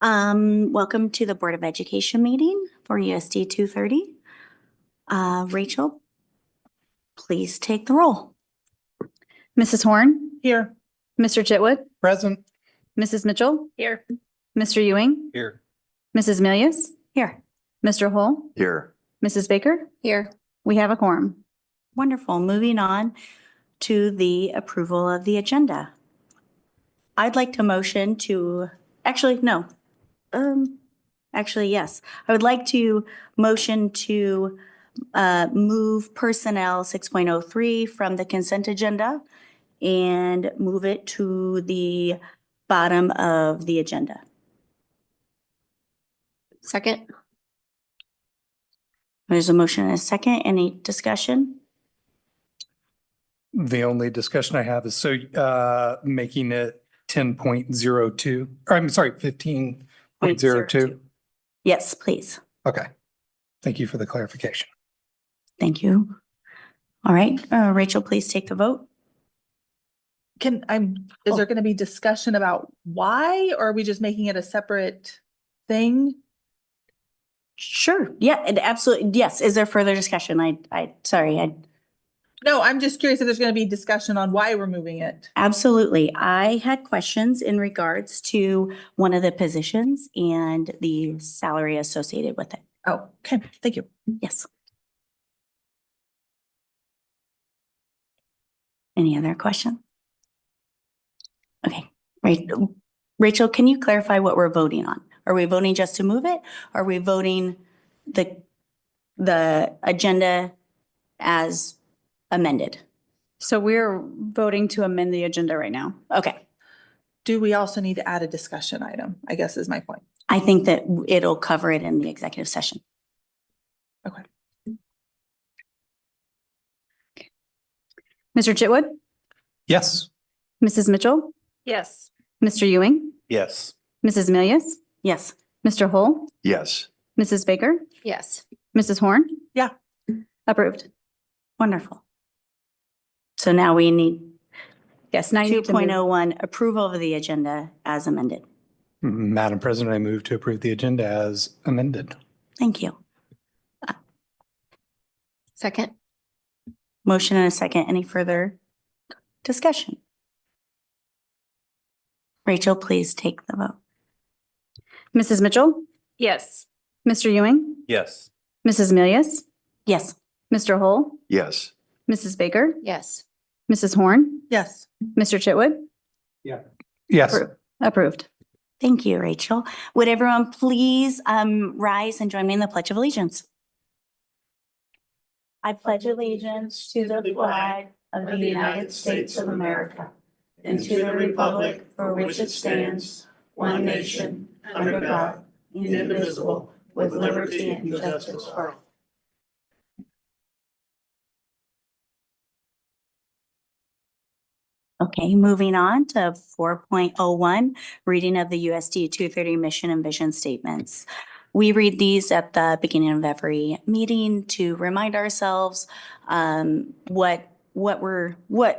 Welcome to the Board of Education meeting for USD 230. Rachel, please take the roll. Mrs. Horn, Here. Mr. Chitwood, Present. Mrs. Mitchell, Here. Mr. Ewing, Here. Mrs. Milius, Here. Mr. Hull, Here. Mrs. Baker. Here. We have a quorum. Wonderful. Moving on to the approval of the agenda. I'd like to motion to, actually, no. Yes. I would like to motion to move personnel 6.03 from the consent agenda and move it to the bottom of the agenda. Second. There's a motion and a second. Any discussion? The only discussion I have is making it 10.02, or I'm sorry, 15.02. Yes, please. Okay. Thank you for the clarification. Thank you. All right, Rachel, please take the vote. Is there going to be discussion about why, or are we just making it a separate thing? Sure. Yeah, absolutely. Yes. Is there further discussion? No, I'm just curious if there's going to be discussion on why we're moving it. Absolutely. I had questions in regards to one of the positions and the salary associated with it. Oh, okay. Thank you. Yes. Any other question? Okay. Rachel, can you clarify what we're voting on? Are we voting just to move it? Are we voting the agenda as amended? So we're voting to amend the agenda right now. Okay. Do we also need to add a discussion item? I guess is my point. I think that it'll cover it in the executive session. Okay. Mr. Chitwood, Yes. Mrs. Mitchell, Yes. Mr. Ewing, Yes. Mrs. Milius, Yes. Mr. Hull, Yes. Mrs. Baker, Yes. Mrs. Horn. Yeah. Approved. Wonderful. So now we need Yes, now you need to move. 2.01 approval of the agenda as amended. Madam President, I move to approve the agenda as amended. Thank you. Second. Motion and a second. Any further discussion? Rachel, please take the vote. Mrs. Mitchell, Yes. Mr. Ewing, Yes. Mrs. Milius, Yes. Mr. Hull, Yes. Mrs. Baker, Yes. Mrs. Horn, Yes. Mr. Chitwood. Yes. Approved. Thank you, Rachel. Would everyone please rise and join me in the Pledge of Allegiance? I pledge allegiance to the flag of the United States of America and to the republic for which it stands, one nation, under God, indivisible, with liberty and justice for all. Okay, moving on to 4.01, reading of the USD 230 mission and vision statements. We read these at the beginning of every meeting to remind ourselves what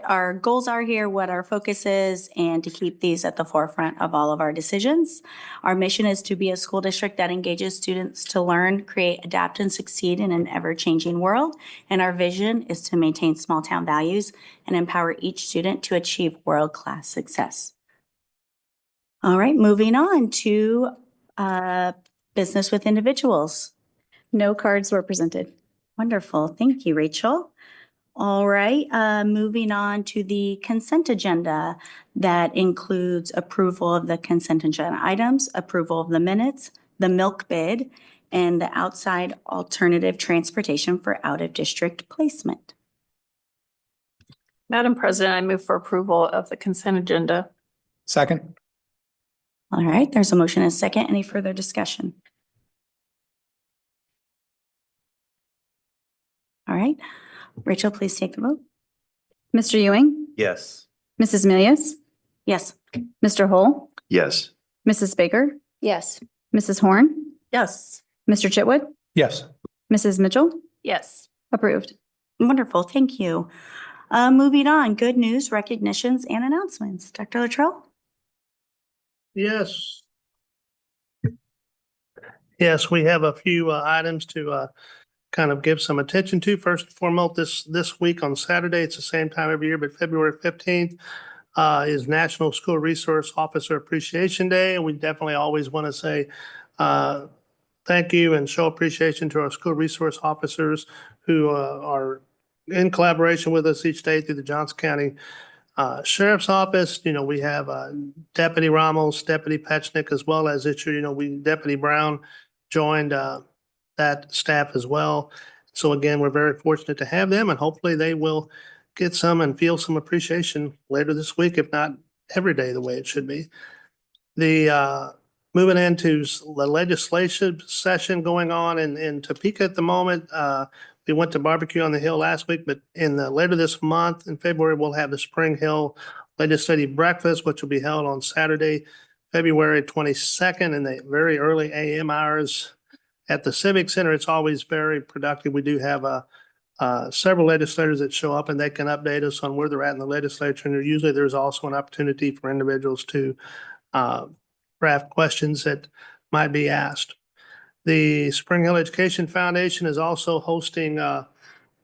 our goals are here, what our focus is, and to keep these at the forefront of all of our decisions. Our mission is to be a school district that engages students to learn, create, adapt, and succeed in an ever-changing world. And our vision is to maintain small town values and empower each student to achieve world-class success. All right, moving on to business with individuals. No cards were presented. Wonderful. Thank you, Rachel. All right, moving on to the consent agenda. That includes approval of the consent agenda items, approval of the minutes, the milk bid, and the outside alternative transportation for out-of-district placement. Madam President, I move for approval of the consent agenda. Second. All right, there's a motion and a second. Any further discussion? All right, Rachel, please take the vote. Mr. Ewing, Yes. Mrs. Milius, Yes. Mr. Hull, Yes. Mrs. Baker, Yes. Mrs. Horn, Yes. Mr. Chitwood, Yes. Mrs. Mitchell. Yes. Approved. Wonderful, thank you. Moving on, good news, recognitions, and announcements. Dr. Luttrell? Yes. Yes, we have a few items to kind of give some attention to. First and foremost, this week on Saturday, it's the same time every year, but February 15th is National School Resource Officer Appreciation Day. And we definitely always want to say thank you and show appreciation to our school resource officers who are in collaboration with us each day through the Johnson County Sheriff's Office. You know, we have Deputy Ramos, Deputy Petchnick, as well as this year, you know, Deputy Brown joined that staff as well. So again, we're very fortunate to have them, and hopefully they will get some and feel some appreciation later this week, if not every day the way it should be. The moving into the legislative session going on in Topeka at the moment. We went to Barbecue on the Hill last week, but later this month in February, we'll have the Spring Hill Legislative Breakfast, which will be held on Saturday, February 22nd in the very early AM hours at the Civic Center. It's always very productive. We do have several legislators that show up, and they can update us on where they're at in the legislature. And usually there's also an opportunity for individuals to craft questions that might be asked. The Spring Hill Education Foundation is also hosting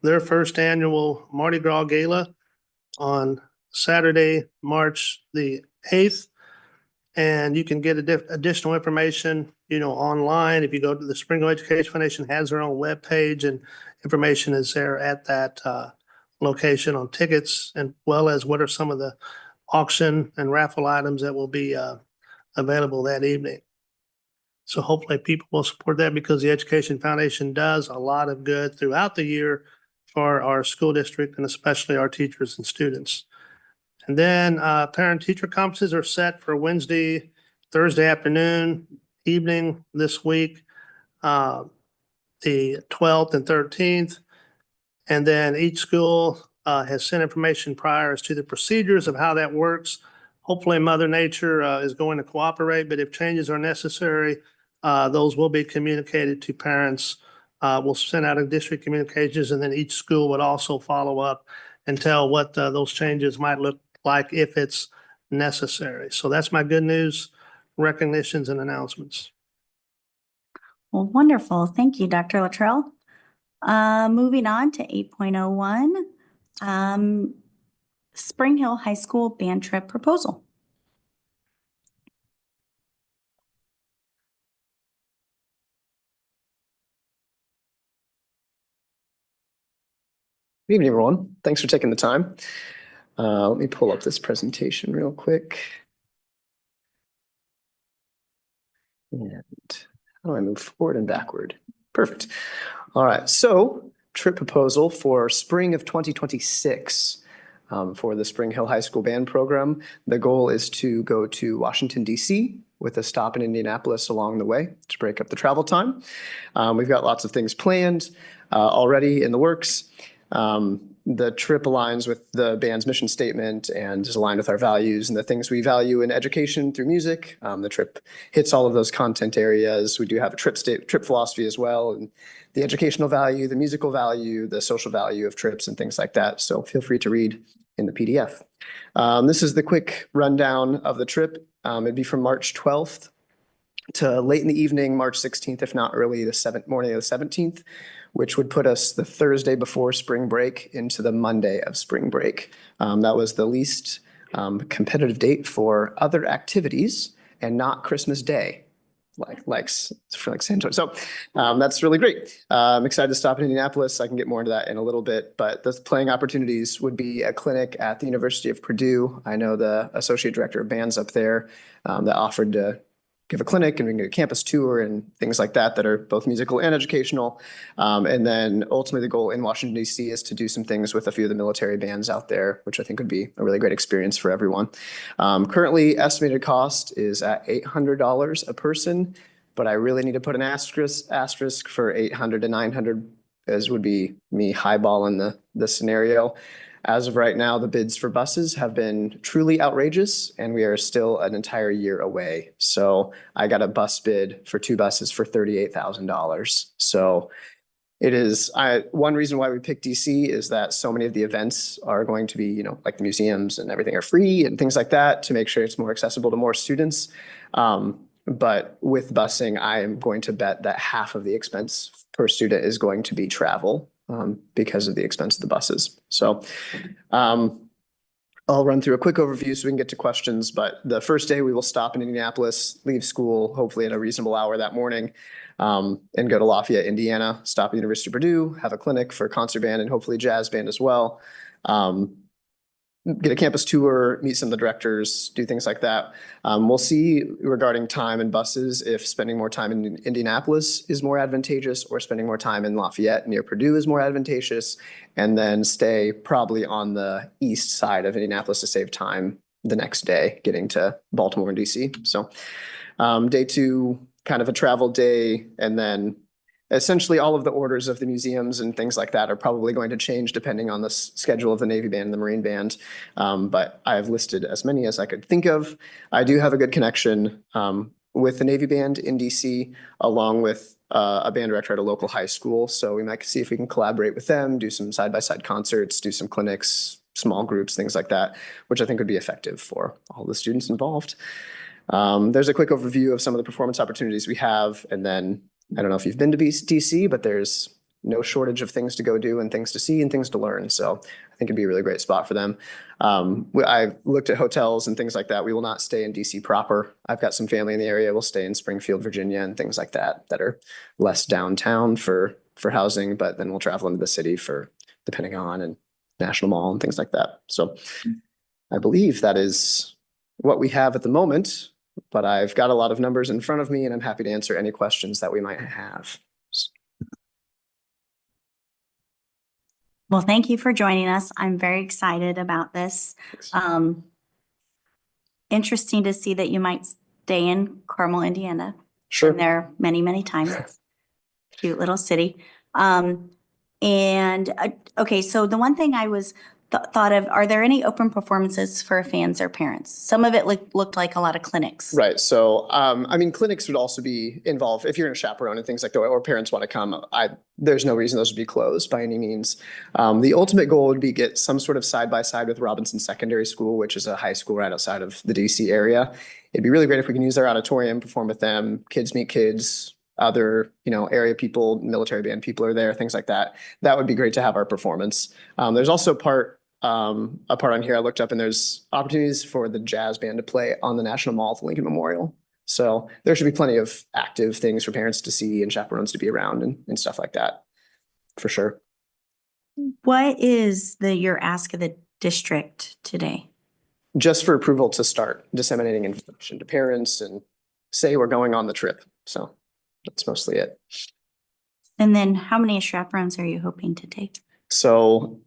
their first annual Mardi Gras Gala on Saturday, March the 8th. And you can get additional information, you know, online. If you go to the Spring Hill Education Foundation has their own webpage, and information is there at that location on tickets, and well as what are some of the auction and raffle items that will be available that evening. So hopefully people will support that, because the Education Foundation does a lot of good throughout the year for our school district, and especially our teachers and students. And then parent-teacher conferences are set for Wednesday, Thursday afternoon, evening this week, the 12th and 13th. And then each school has sent information prior as to the procedures of how that works. Hopefully Mother Nature is going to cooperate, but if changes are necessary, those will be communicated to parents. We'll send out a district communications, and then each school would also follow up and tell what those changes might look like if it's necessary. So that's my good news, recognitions, and announcements. Well, wonderful. Thank you, Dr. Luttrell. Moving on to 8.01, Spring Hill High School band trip proposal. Good evening, everyone. Thanks for taking the time. Let me pull up this presentation real quick. And how do I move forward and backward? Perfect. All right. So, trip proposal for spring of 2026 for the Spring Hill High School Band Program. The goal is to go to Washington, D.C. with a stop in Indianapolis along the way to break up the travel time. We've got lots of things planned already in the works. The trip aligns with the band's mission statement and is aligned with our values and the things we value in education through music. The trip hits all of those content areas. We do have a trip philosophy as well, and the educational value, the musical value, the social value of trips and things like that. So feel free to read in the PDF. This is the quick rundown of the trip. It'd be from March 12th to late in the evening, March 16th, if not early the morning of the 17th, which would put us the Thursday before spring break into the Monday of spring break. That was the least competitive date for other activities and not Christmas Day, like San Antonio. So that's really great. I'm excited to stop in Indianapolis. I can get more into that in a little bit, but the playing opportunities would be a clinic at the University of Purdue. I know the associate director of bands up there that offered to give a clinic, and we can get a campus tour and things like that are both musical and educational. And then ultimately the goal in Washington, D.C. is to do some things with a few of the military bands out there, which I think would be a really great experience for everyone. Currently estimated cost is at $800 a person, but I really need to put an asterisk for 800 to 900, as would be me highballing the scenario. As of right now, the bids for buses have been truly outrageous, and we are still an entire year away. So I got a bus bid for 2 buses for $38,000. So it is one reason why we picked DC is that so many of the events are going to be, you know, like the museums and everything are free and things like that to make sure it's more accessible to more students. But with busing, I am going to bet that half of the expense per student is going to be travel because of the expense of the buses. So I'll run through a quick overview so we can get to questions, but the first day we will stop in Indianapolis, leave school, hopefully at a reasonable hour that morning, and go to Lafayette, Indiana, stop at University of Purdue, have a clinic for concert band and hopefully jazz band as well. Get a campus tour, meet some of the directors, do things like that. We'll see regarding time and buses, if spending more time in Indianapolis is more advantageous or spending more time in Lafayette near Purdue is more advantageous, and then stay probably on the east side of Indianapolis to save time the next day getting to Baltimore and DC. So day two, kind of a travel day, and then essentially all of the orders of the museums and things like that are probably going to change depending on the schedule of the Navy band and the Marine band. But I have listed as many as I could think of. I do have a good connection with the Navy band in DC, along with a band director at a local high school. So we might see if we can collaborate with them, do some side-by-side concerts, do some clinics, small groups, things like that, which I think would be effective for all the students involved. There's a quick overview of some of the performance opportunities we have, and then I don't know if you've been to DC, but there's no shortage of things to go do and things to see and things to learn. So I think it'd be a really great spot for them. I've looked at hotels and things like that. We will not stay in DC proper. I've got some family in the area. We'll stay in Springfield, Virginia, and things like that that are less downtown for housing, but then we'll travel into the city for the Pentagon and National Mall and things like that. So I believe that is what we have at the moment. But I've got a lot of numbers in front of me and I'm happy to answer any questions that we might have. Well, thank you for joining us. I'm very excited about this. Interesting to see that you might stay in Carmel, Indiana. Sure. Been there many, many times. Cute little city. Okay, so the one thing I was thought of, are there any open performances for fans or parents? Some of it looked like a lot of clinics. Right. So, I mean, clinics would also be involved if you're in a chaperone and things like that, or parents want to come. There's no reason those would be closed by any means. The ultimate goal would be get some sort of side by side with Robinson Secondary School, which is a high school right outside of the DC area. It'd be really great if we can use their auditorium, perform with them, kids meet kids, other, area people, military band people are there, things like that. That would be great to have our performance. There's also a part on here I looked up, and there's opportunities for the jazz band to play on the National Mall at the Lincoln Memorial. So there should be plenty of active things for parents to see and chaperones to be around and stuff like that, for sure. What is your ask of the district today? Just for approval to start disseminating information to parents and say we're going on the trip. So that's mostly it. And then how many chaperones are you hoping to take? So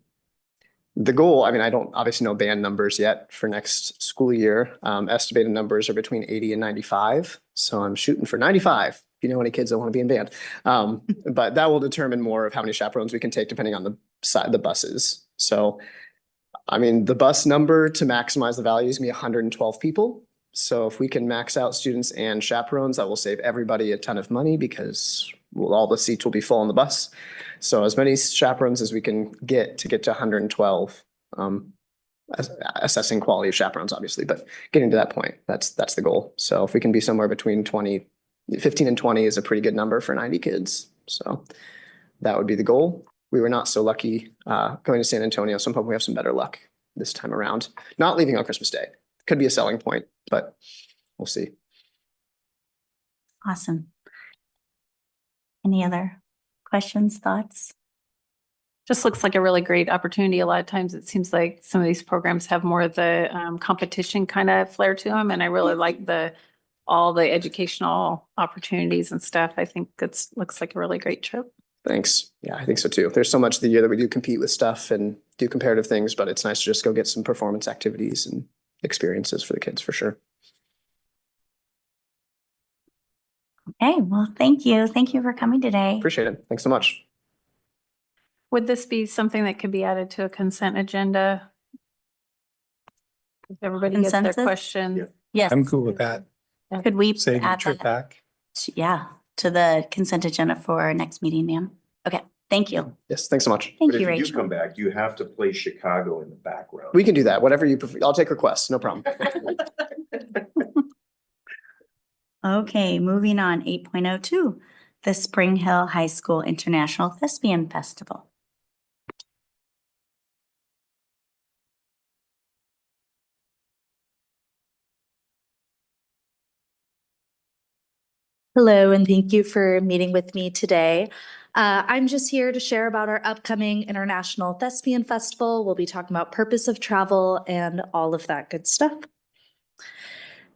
the goal, I mean, I don't obviously know band numbers yet for next school year. Estimated numbers are between 80 and 95. So I'm shooting for 95. If you know any kids that want to be in band. But that will determine more of how many chaperones we can take depending on the buses. So, I mean, the bus number to maximize the value is going to be 112 people. So if we can max out students and chaperones, that will save everybody a ton of money because all the seats will be full on the bus. So as many chaperones as we can get to 112, assessing quality of chaperones, obviously, but getting to that point, that's the goal. So if we can be somewhere between 15 and 20 is a pretty good number for 90 kids. So that would be the goal. We were not so lucky going to San Antonio, so I'm hoping we have some better luck this time around. Not leaving on Christmas Day. Could be a selling point, but we'll see. Awesome. Any other questions, thoughts? Just looks like a really great opportunity. A lot of times it seems like some of these programs have more of the competition kind of flair to them. And I really like all the educational opportunities and stuff. I think looks like a really great trip. Thanks. Yeah, I think so too. There's so much of the year that we do compete with stuff and do comparative things, but it's nice to just go get some performance activities and experiences for the kids for sure. Okay, well, thank you. Thank you for coming today. Appreciate it. Thanks so much. Would this be something that could be added to a consent agenda? If everybody gets their Consensus? question. Yes. I'm cool with that. Could we Save the add trip that? back. To the consent agenda for our next meeting, ma'am? Okay, thank you. Yes, thanks so much. Thank But you, if you do Rachel. come back, you have to play Chicago in the background. We can do that, whatever you prefer. I'll take requests, no problem. Okay, moving on, 8.02, the Spring Hill High School International Thespian Festival. Hello, and thank you for meeting with me today. I'm just here to share about our upcoming International Thespian Festival. We'll be talking about purpose of travel and all of that good stuff.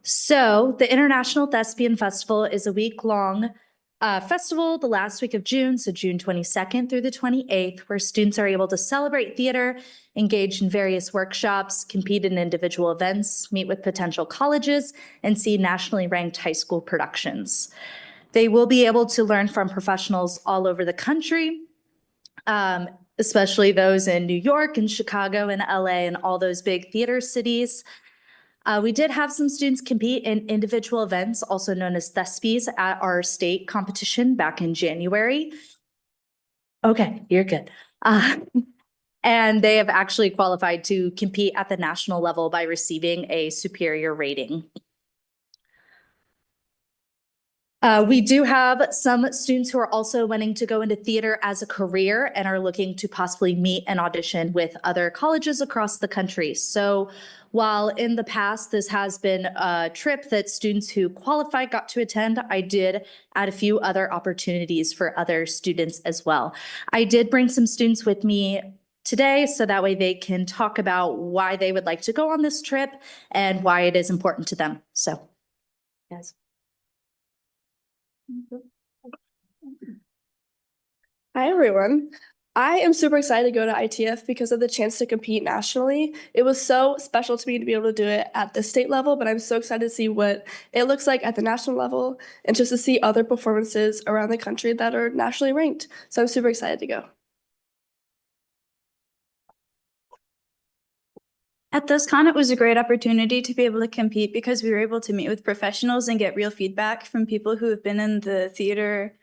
So the International Thespian Festival is a week-long festival the last week of June, so June 22nd through the 28th, where students are able to celebrate theater, engage in various workshops, compete in individual events, meet with potential colleges, and see nationally ranked high school productions. They will be able to learn from professionals all over the country, especially those in New York and Chicago and LA and all those big theater cities. We did have some students compete in individual events, also known as Thespies, at our state competition back in January. Okay, you're good. And they have actually qualified to compete at the national level by receiving a superior rating. We do have some students who are also wanting to go into theater as a career and are looking to possibly meet and audition with other colleges across the country. So while in the past this has been a trip that students who qualified got to attend, I did add a few other opportunities for other students as well. I did bring some students with me today so that way they can talk about why they would like to go on this trip and why it is important to them. So, yes. Hi, everyone. I am super excited to go to ITF because of the chance to compete nationally. It was so special to me to be able to do it at the state level, but I'm so excited to see what it looks like at the national level and just to see other performances around the country that are nationally ranked. So I'm super excited to go. At ThisCon, it was a great opportunity to be able to compete because we were able to meet with professionals and get real feedback from people who have been in the theater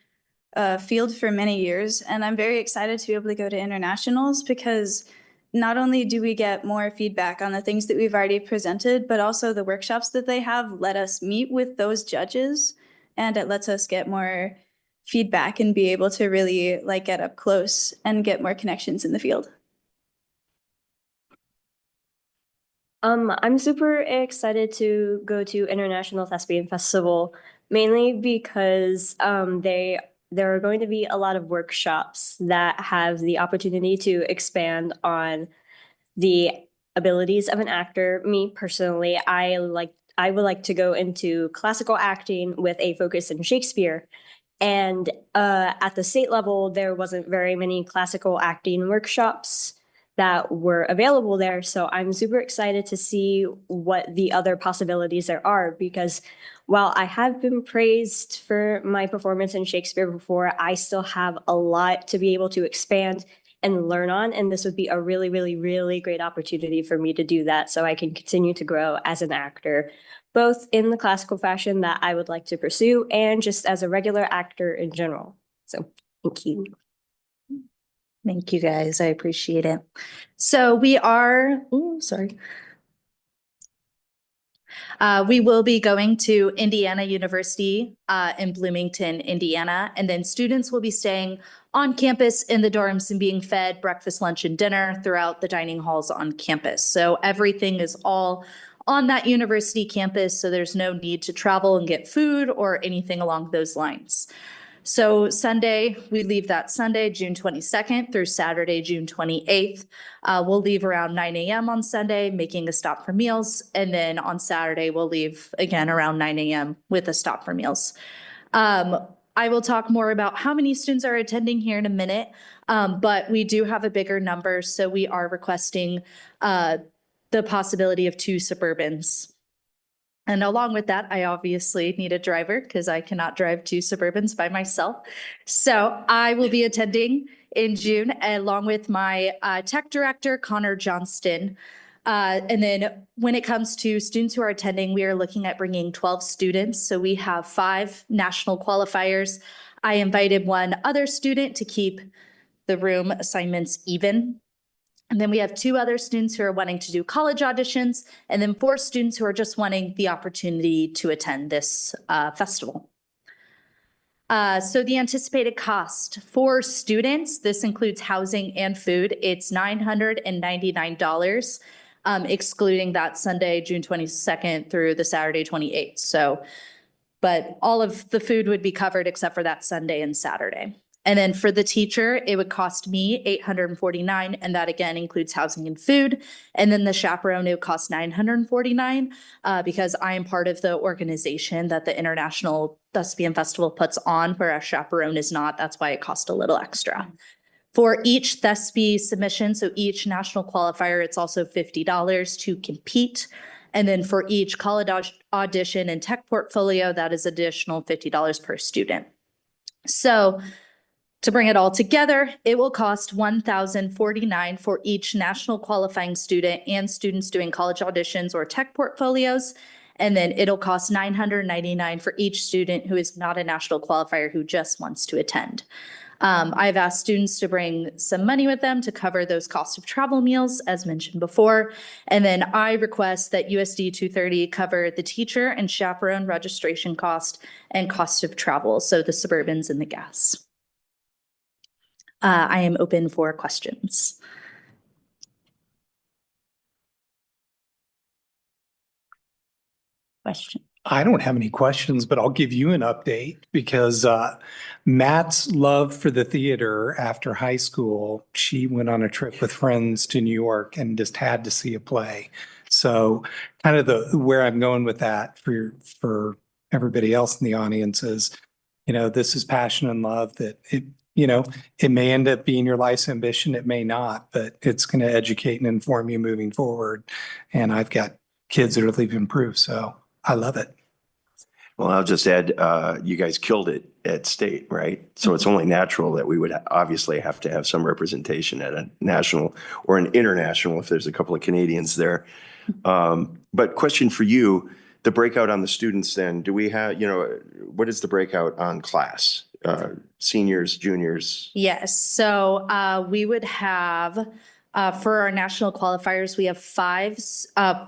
field for many years. And I'm very excited to be able to go to internationals because not only do we get more feedback on the things that we've already presented, but also the workshops that they have let us meet with those judges, and it lets us get more feedback and be able to really like get up close and get more connections in the field. I'm super excited to go to International Thespian Festival, mainly because there are going to be a lot of workshops that have the opportunity to expand on the abilities of an actor. Me personally, I would like to go into classical acting with a focus in Shakespeare. And at the state level, there wasn't very many classical acting workshops that were available there. So I'm super excited to see what the other possibilities there are, because while I have been praised for my performance in Shakespeare before, I still have a lot to be able to expand and learn on. And this would be a really, really, really great opportunity for me to do that so I can continue to grow as an actor, both in the classical fashion that I would like to pursue and just as a regular actor in general. So thank you. Thank you, guys. I appreciate it. So we are, we will be going to Indiana University in Bloomington, Indiana, and then students will be staying on campus in the dorms and being fed breakfast, lunch, and dinner throughout the dining halls on campus. So everything is all on that university campus, so there's no need to travel and get food or anything along those lines. So Sunday, we leave that Sunday, June 22nd through Saturday, June 28th. We'll leave around 9 a.m. on Sunday, making a stop for meals. And then on Saturday, we'll leave again around 9 a.m. with a stop for meals. I will talk more about how many students are attending here in a minute, but we do have a bigger number. So we are requesting the possibility of 2 Suburbans. And along with that, I obviously need a driver because I cannot drive 2 Suburbans by myself. So I will be attending in June along with my tech director, Connor Johnston. And then when it comes to students who are attending, we are looking at bringing 12 students. So we have 5 national qualifiers. I invited one other student to keep the room assignments even. And then we have 2 other students who are wanting to do college auditions, and then 4 students who are just wanting the opportunity to attend this festival. So the anticipated cost for students, this includes housing and food, it's $999, excluding that Sunday, June 22nd through the Saturday 28th. So, but all of the food would be covered except for that Sunday and Saturday. And then for the teacher, it would cost me $849, and that again includes housing and food. And then the chaperone, it would cost $949 because I am part of the organization that the International Thespian Festival puts on, where a chaperone is not. That's why it costs a little extra. For each Thespi submission, so each national qualifier, it's also $50 to compete. And then for each college audition and tech portfolio, that is additional $50 per student. So to bring it all together, it will cost $1,049 for each national qualifying student and students doing college auditions or tech portfolios. And then it'll cost $999 for each student who is not a national qualifier who just wants to attend. I've asked students to bring some money with them to cover those costs of travel meals, as mentioned before. And then I request that USD230 cover the teacher and chaperone registration cost and cost of travel, so the Suburbans and the gas. I am open for questions. Question. I don't have any questions, but I'll give you an update because Matt's love for the theater after high school, she went on a trip with friends to New York and just had to see a play. So kind of where I'm going with that for everybody else in the audience is, this is passion and love that it may end up being your life's ambition. It may not, but it's going to educate and inform you moving forward. And I've got kids that are leaving proof, so I love it. Well, I'll just add, you guys killed it at state, right? So it's only natural that we would obviously have to have some representation at a national or an international if there's a couple of Canadians there. But question for you, the breakout on the students then, do we have, what is the breakout on class? Seniors, juniors? Yes, so we would have, for our national qualifiers, we have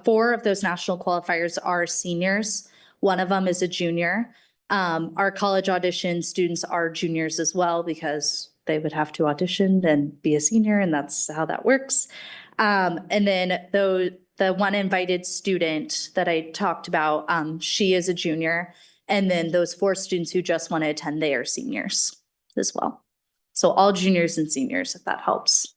4 of those national qualifiers are seniors. One of them is a junior. Our college audition students are juniors as well because they would have to audition and be a senior, and that's how that works. And then the one invited student that I talked about, she is a junior. And then those 4 students who just want to attend, they are seniors as well. So all juniors and seniors, if that helps.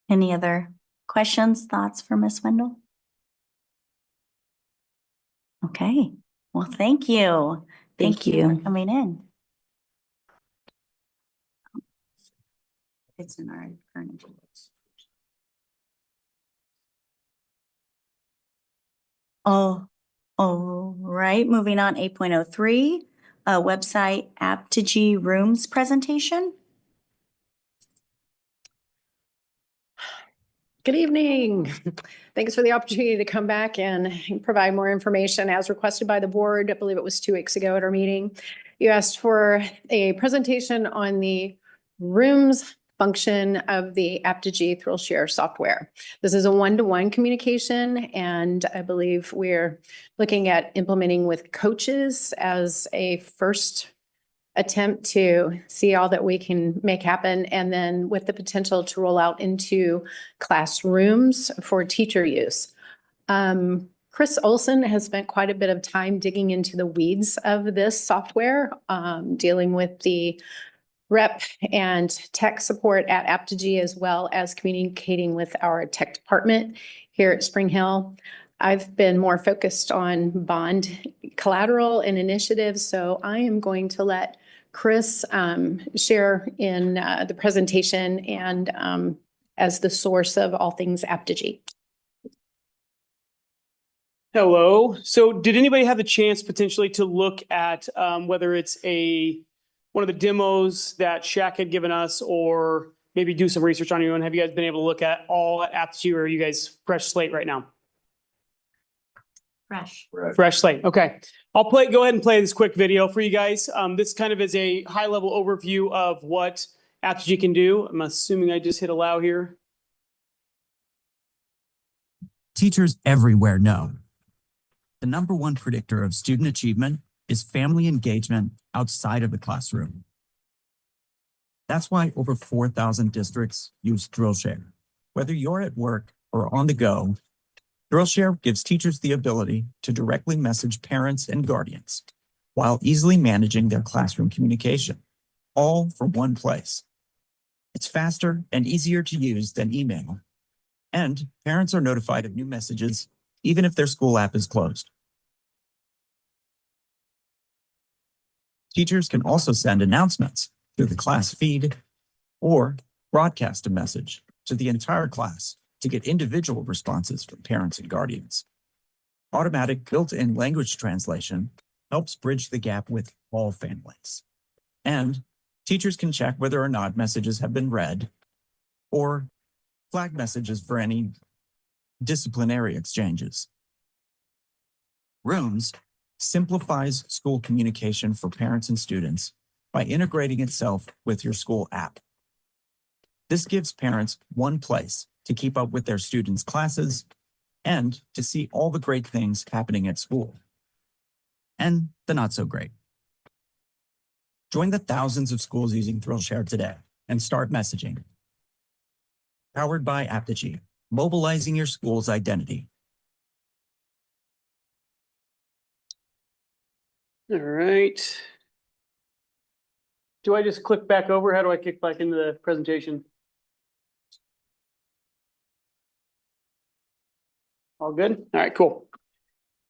Any other questions, thoughts for Ms. Wendell? Okay, well, thank you. Thank you for coming in. It's in our current agenda. Oh, all right, moving on, 8.03, website Aptgy Rooms presentation. Good evening. Thanks for the opportunity to come back and provide more information as requested by the board. I believe it was 2 weeks ago at our meeting. You asked for a presentation on the rooms function of the Aptgy ThrillShare software. This is a one-to-one communication, and I believe we're looking at implementing with coaches as a first attempt to see all that we can make happen, and then with the potential to roll out into classrooms for teacher use. Chris Olson has spent quite a bit of time digging into the weeds of this software, dealing with the rep and tech support at Aptgy, as well as communicating with our tech department here at Spring Hill. I've been more focused on bond collateral and initiatives, so I am going to let Chris share in the presentation and as the source of all things Aptgy. Hello. So did anybody have the chance potentially to look at whether it's one of the demos that Shaq had given us, or maybe do some research on your own? Have you guys been able to look at all at Aptgy, or are you guys fresh slate right now? Fresh. Fresh slate. Okay. Go ahead and play this quick video for you guys. This kind of is a high level overview of what Apogee can do. I'm assuming I just hit allow here. Teachers everywhere know the number one predictor of student achievement is family engagement outside of the classroom. That's why over 4,000 districts use Drillshare. Whether you're at work or on the go, Drillshare gives teachers the ability to directly message parents and guardians while easily managing their classroom communication, all from one place. It's faster and easier to use than email, and parents are notified of new messages even if their school app is closed. Teachers can also send announcements through the class feed or broadcast a message to the entire class to get individual responses from parents and guardians. Automatic built-in language translation helps bridge the gap with all families. And teachers can check whether or not messages have been read or flag messages for any disciplinary exchanges. Rooms simplifies school communication for parents and students by integrating itself with your school app. This gives parents one place to keep up with their students' classes and to see all the great things happening at school. And the not so great. Join the thousands of schools using Drillshare today and start messaging. Powered by Apogee, mobilizing your school's identity. All right. Do I just click back over? How do I kick back into the presentation? All good? All right, cool.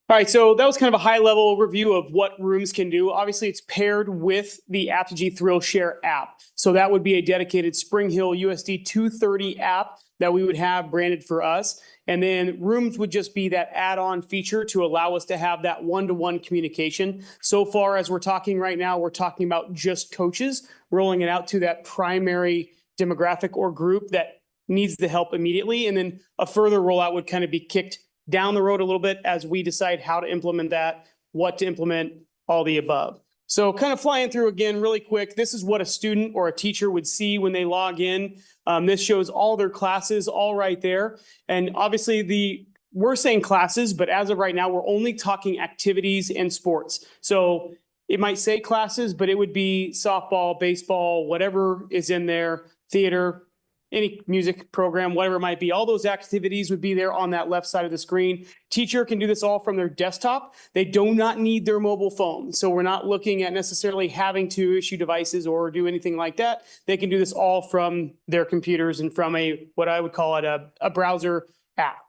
All right, so that was kind of a high level overview of what Rooms can do. Obviously, it's paired with the Apogee Drillshare app. So that would be a dedicated Spring Hill USD230 app that we would have branded for us. And then Rooms would just be that add-on feature to allow us to have that one-to-one communication. So far, as we're talking right now, we're talking about just coaches, rolling it out to that primary demographic or group that needs the help immediately. And then a further rollout would kind of be kicked down the road a little bit as we decide how to implement that, what to implement, all the above. So kind of flying through again really quick, this is what a student or a teacher would see when they log in. This shows all their classes all right there. And obviously we're saying classes, but as of right now, we're only talking activities and sports. So it might say classes, but it would be softball, baseball, whatever is in there, theater, any music program, whatever it might be, all those activities would be there on that left side of the screen. Teacher can do this all from their desktop. They do not need their mobile phone. So we're not looking at necessarily having to issue devices or do anything like that. They can do this all from their computers and from what I would call it a browser app.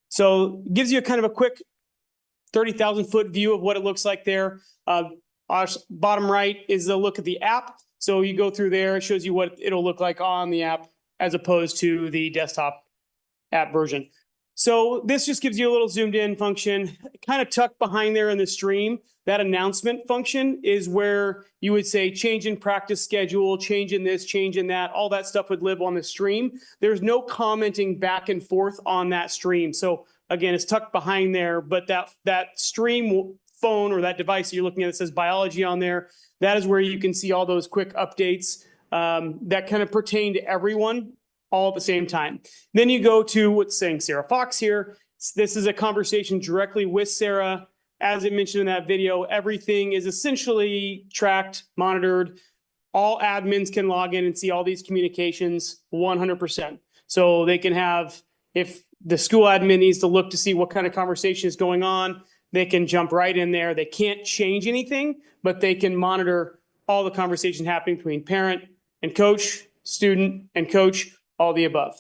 So it gives you a kind of a quick 30,000 foot view of what it looks like there. Bottom right is a look at the app. So you go through there, it shows you what it'll look like on the app as opposed to the desktop app version. So this just gives you a little zoomed in function, kind of tucked behind there in the stream. That announcement function is where you would say change in practice schedule, change in this, change in that, all that stuff would live on the stream. There's no commenting back and forth on that stream. So again, it's tucked behind there, but that stream phone or that device that you're looking at that says biology on there, that is where you can see all those quick updates that kind of pertain to everyone all at the same time. Then you go to what's saying Sarah Fox here. This is a conversation directly with Sarah. As I mentioned in that video, everything is essentially tracked, monitored. All admins can log in and see all these communications 100%. So they can have, if the school admin needs to look to see what kind of conversation is going on, they can jump right in there. They can't change anything, but they can monitor all the conversation happening between parent and coach, student and coach, all the above.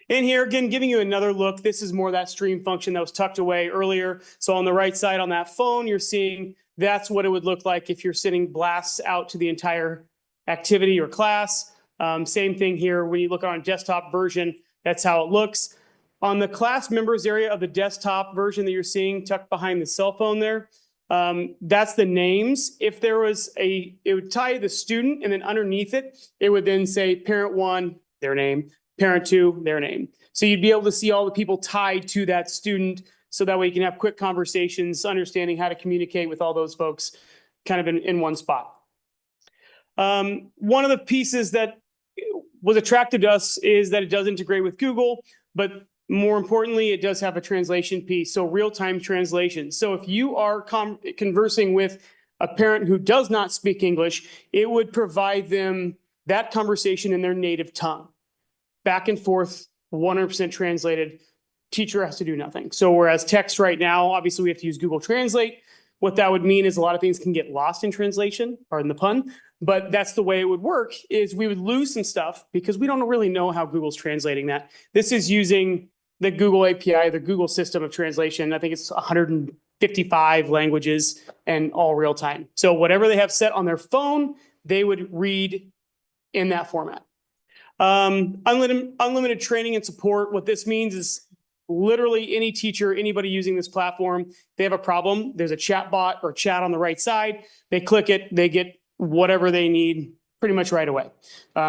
In here, again, giving you another look. This is more that stream function that was tucked away earlier. So on the right side on that phone, you're seeing that's what it would look like if you're sending blasts out to the entire activity or class. Same thing here. When you look on a desktop version, that's how it looks. On the class members area of the desktop version that you're seeing tucked behind the cell phone there, that's the names. If there was it would tie the student, and then underneath it, it would then say parent 1, their name, parent 2, their name. So you'd be able to see all the people tied to that student So that way you can have quick conversations, understanding how to communicate with all those folks kind of in one spot. One of the pieces that was attractive to us is that it does integrate with Google, but more importantly, it does have a translation piece, so real-time translation. So if you are conversing with a parent who does not speak English, it would provide them that conversation in their native tongue. Back and forth, 100% translated. Teacher has to do nothing. So whereas text right now, obviously we have to use Google Translate. What that would mean is a lot of things can get lost in translation, pardon the pun, but that's the way it would work, is we would lose some stuff because we don't really know how Google's translating that. This is using the Google API, the Google system of translation. I think it's 155 languages and all real time. So whatever they have set on their phone, they would read in that format. Unlimited training and support. What this means is literally any teacher, anybody using this platform, they have a problem. There's a chat bot or chat on the right side. They click it, they get whatever they need pretty much right away.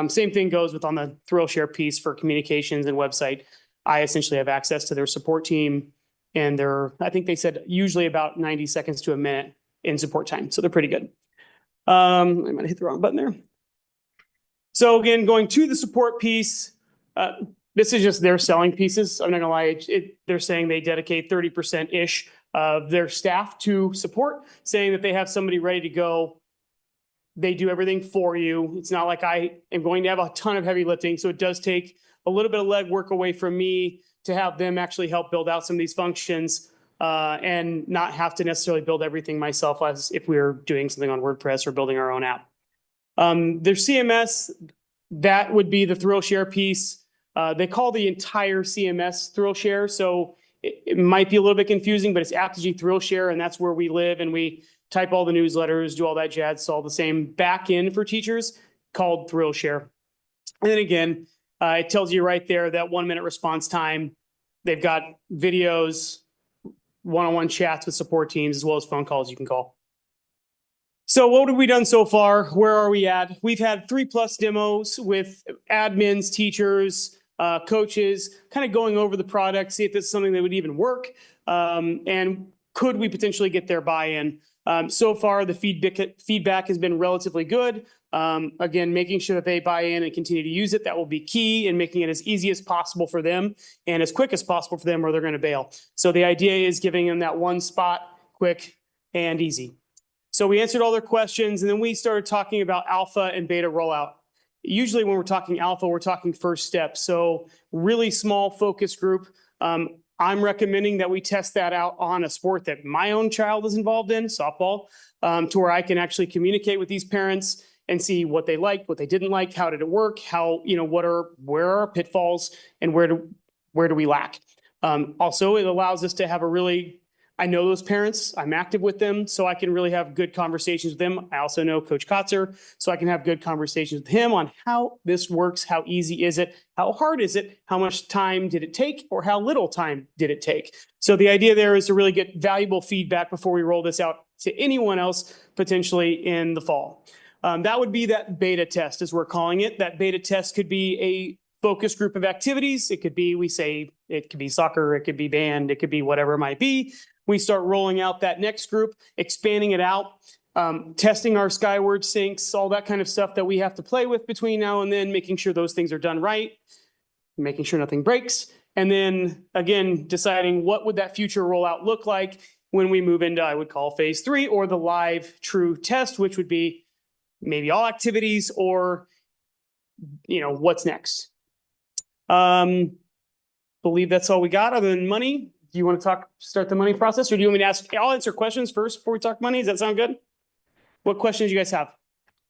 Same thing goes with on the ThrillShare piece for communications and website. I essentially have access to their support team, and they're, I think they said usually about 90 seconds to a minute in support time. So they're pretty good. I might have hit the wrong button there. So again, going to the support piece, this is just their selling pieces. I'm not gonna lie, they're saying they dedicate 30%-ish of their staff to support, saying that they have somebody ready to go. They do everything for you. It's not like I am going to have a ton of heavy lifting. So it does take a little bit of legwork away from me to have them actually help build out some of these functions and not have to necessarily build everything myself as if we were doing something on WordPress or building our own app. Their CMS, that would be the ThrillShare piece. They call the entire CMS ThrillShare, so it might be a little bit confusing, but it's Apogee ThrillShare, and that's where we live, and we type all the newsletters, do all that jazz. It's all the same back end for teachers called ThrillShare. And then again, it tells you right there that 1 minute response time. They've got videos, one-on-one chats with support teams, as well as phone calls you can call. So what have we done so far? Where are we at? We've had 3+ demos with admins, teachers, coaches, kind of going over the product, see if it's something that would even work, and could we potentially get their buy-in. So far, the feedback has been relatively good. Again, making sure that they buy in and continue to use it, that will be key in making it as easy as possible for them and as quick as possible for them, or they're going to bail. So the idea is giving them that one spot, quick and easy. So we answered all their questions, and then we started talking about alpha and beta rollout. Usually when we're talking alpha, we're talking first steps. So really small focus group. I'm recommending that we test that out on a sport that my own child is involved in, softball, to where I can actually communicate with these parents and see what they liked, what they didn't like, how did it work, how, where are our pitfalls, and where do we lack. Also, it allows us to have I know those parents, I'm active with them, so I can really have good conversations with them. I also know Coach Kotzer, so I can have good conversations with him on how this works, how easy is it, how hard is it, how much time did it take, or how little time did it take. So the idea there is to really get valuable feedback before we roll this out to anyone else potentially in the fall. That would be that beta test, as we're calling it. That beta test could be a focus group of activities. It could be, it could be soccer, it could be band, it could be whatever it might be. We start rolling out that next group, expanding it out, testing our Skyward syncs, all that kind of stuff that we have to play with between now and then, making sure those things are done right, making sure nothing breaks. And then again, deciding what would that future rollout look like when we move into, I would call phase 3, or the live true test, which would be maybe all activities or, what's next. Believe that's all we got other than money. Do you want to start the money process, or do you want me to ask? I'll answer questions first before we talk money. Does that sound good? What questions do you guys have?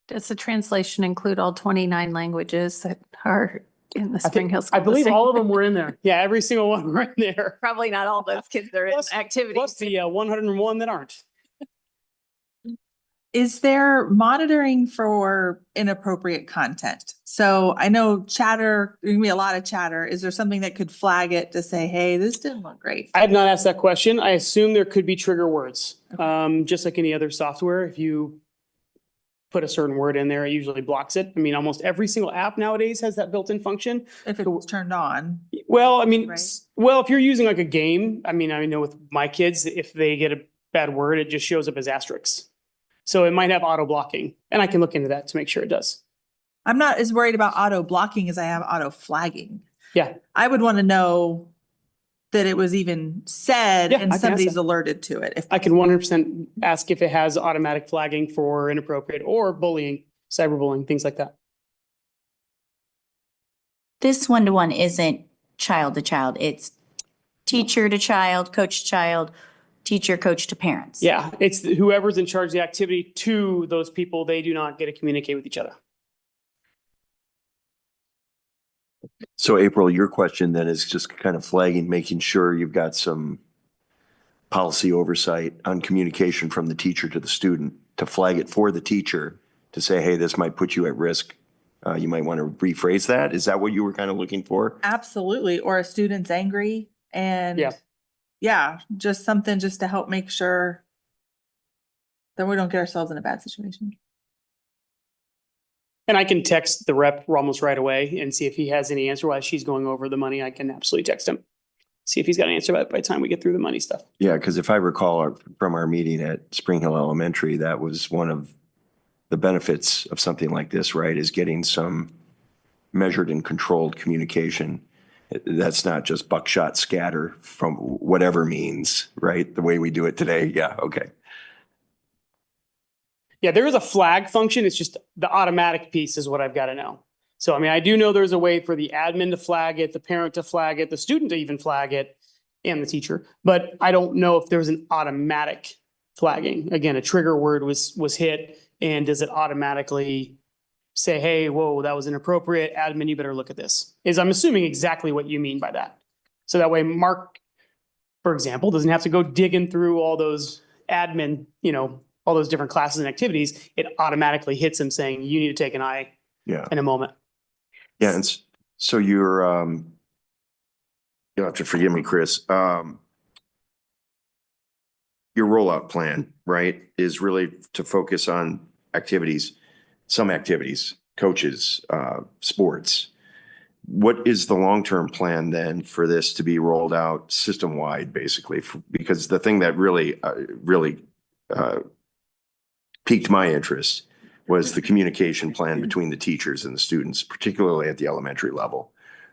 Does the translation include all 29 languages that are in the Spring Hill School I believe District? all of them were in there. Yeah, every single one were in there. Probably not all those kids are in activities. Plus the 101 that aren't. Is there monitoring for inappropriate content? So I know chatter, there can be a lot of chatter. Is there something that could flag it to say, hey, this didn't look great? I have not asked that question. I assume there could be trigger words, just like any other software. If you put a certain word in there, it usually blocks it. I mean, almost every single app nowadays has that built-in function. If it's turned on. Well, I mean, Right. well, if you're using like a game, I mean, I know with my kids, if they get a bad word, it just shows up as asterisks. So it might have auto blocking, and I can look into that to make sure it does. I'm not as worried about auto blocking as I am auto flagging. Yeah. I would want to know that it was even said Yeah, I and can ask somebody's that. alerted to it. If I can 100% ask if it has automatic flagging for inappropriate or bullying, cyberbullying, things like that. This one-to-one isn't child to child. It's teacher to child, coach to child, teacher, coach to parents. Yeah, it's whoever's in charge of the activity to those people, they do not get to communicate with each other. So April, your question then is just kind of flagging, making sure you've got some policy oversight on communication from the teacher to the student, to flag it for the teacher, to say, hey, this might put you at risk. You might want to rephrase that. Is that what you were kind of looking for? absolutely, or a student's angry and yeah, just something just to help make sure that we don't get ourselves in a bad situation. And I can text the rep almost right away and see if he has any answer while she's going over the money. I can absolutely text him, see if he's got an answer by the time we get through the money stuff. Yeah, because if I recall from our meeting at Spring Hill Elementary, that was one of the benefits of something like this, right? Is getting some measured and controlled communication. That's not just buckshot scatter from whatever means, right? The way we do it today. Yeah, okay. Yeah, there is a flag function. It's just the automatic piece is what I've got to know. So, I mean, I do know there's a way for the admin to flag it, the parent to flag it, the student to even flag it, and the teacher. But I don't know if there's an automatic flagging. Again, a trigger word was hit, and does it automatically say, hey, whoa, that was inappropriate. Admin, you better look at this. I'm assuming exactly what you mean by that. So that way Mark, for example, doesn't have to go digging through all those admin, all those different classes and activities. It automatically hits him saying, you need to take an eye in a moment. Yeah, and so you'll have to forgive me, Chris. Your rollout plan, right, is really to focus on activities, some activities, coaches, sports. What is the long-term plan then for this to be rolled out system-wide, basically? Because the thing that really piqued my interest was the communication plan between the teachers and the students, particularly at the elementary level,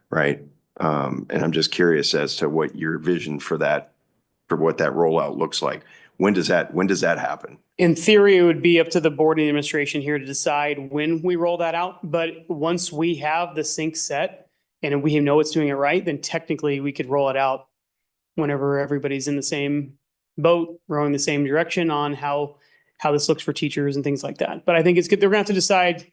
right? And I'm just curious as to what your vision for what that rollout looks like. When does that happen? In theory, it would be up to the board and the administration here to decide when we roll that out. But once we have the sync set and we know it's doing it right, then technically we could roll it out whenever everybody's in the same boat, rowing the same direction on how this looks for teachers and things like that. But I think it's good. They're gonna have to decide,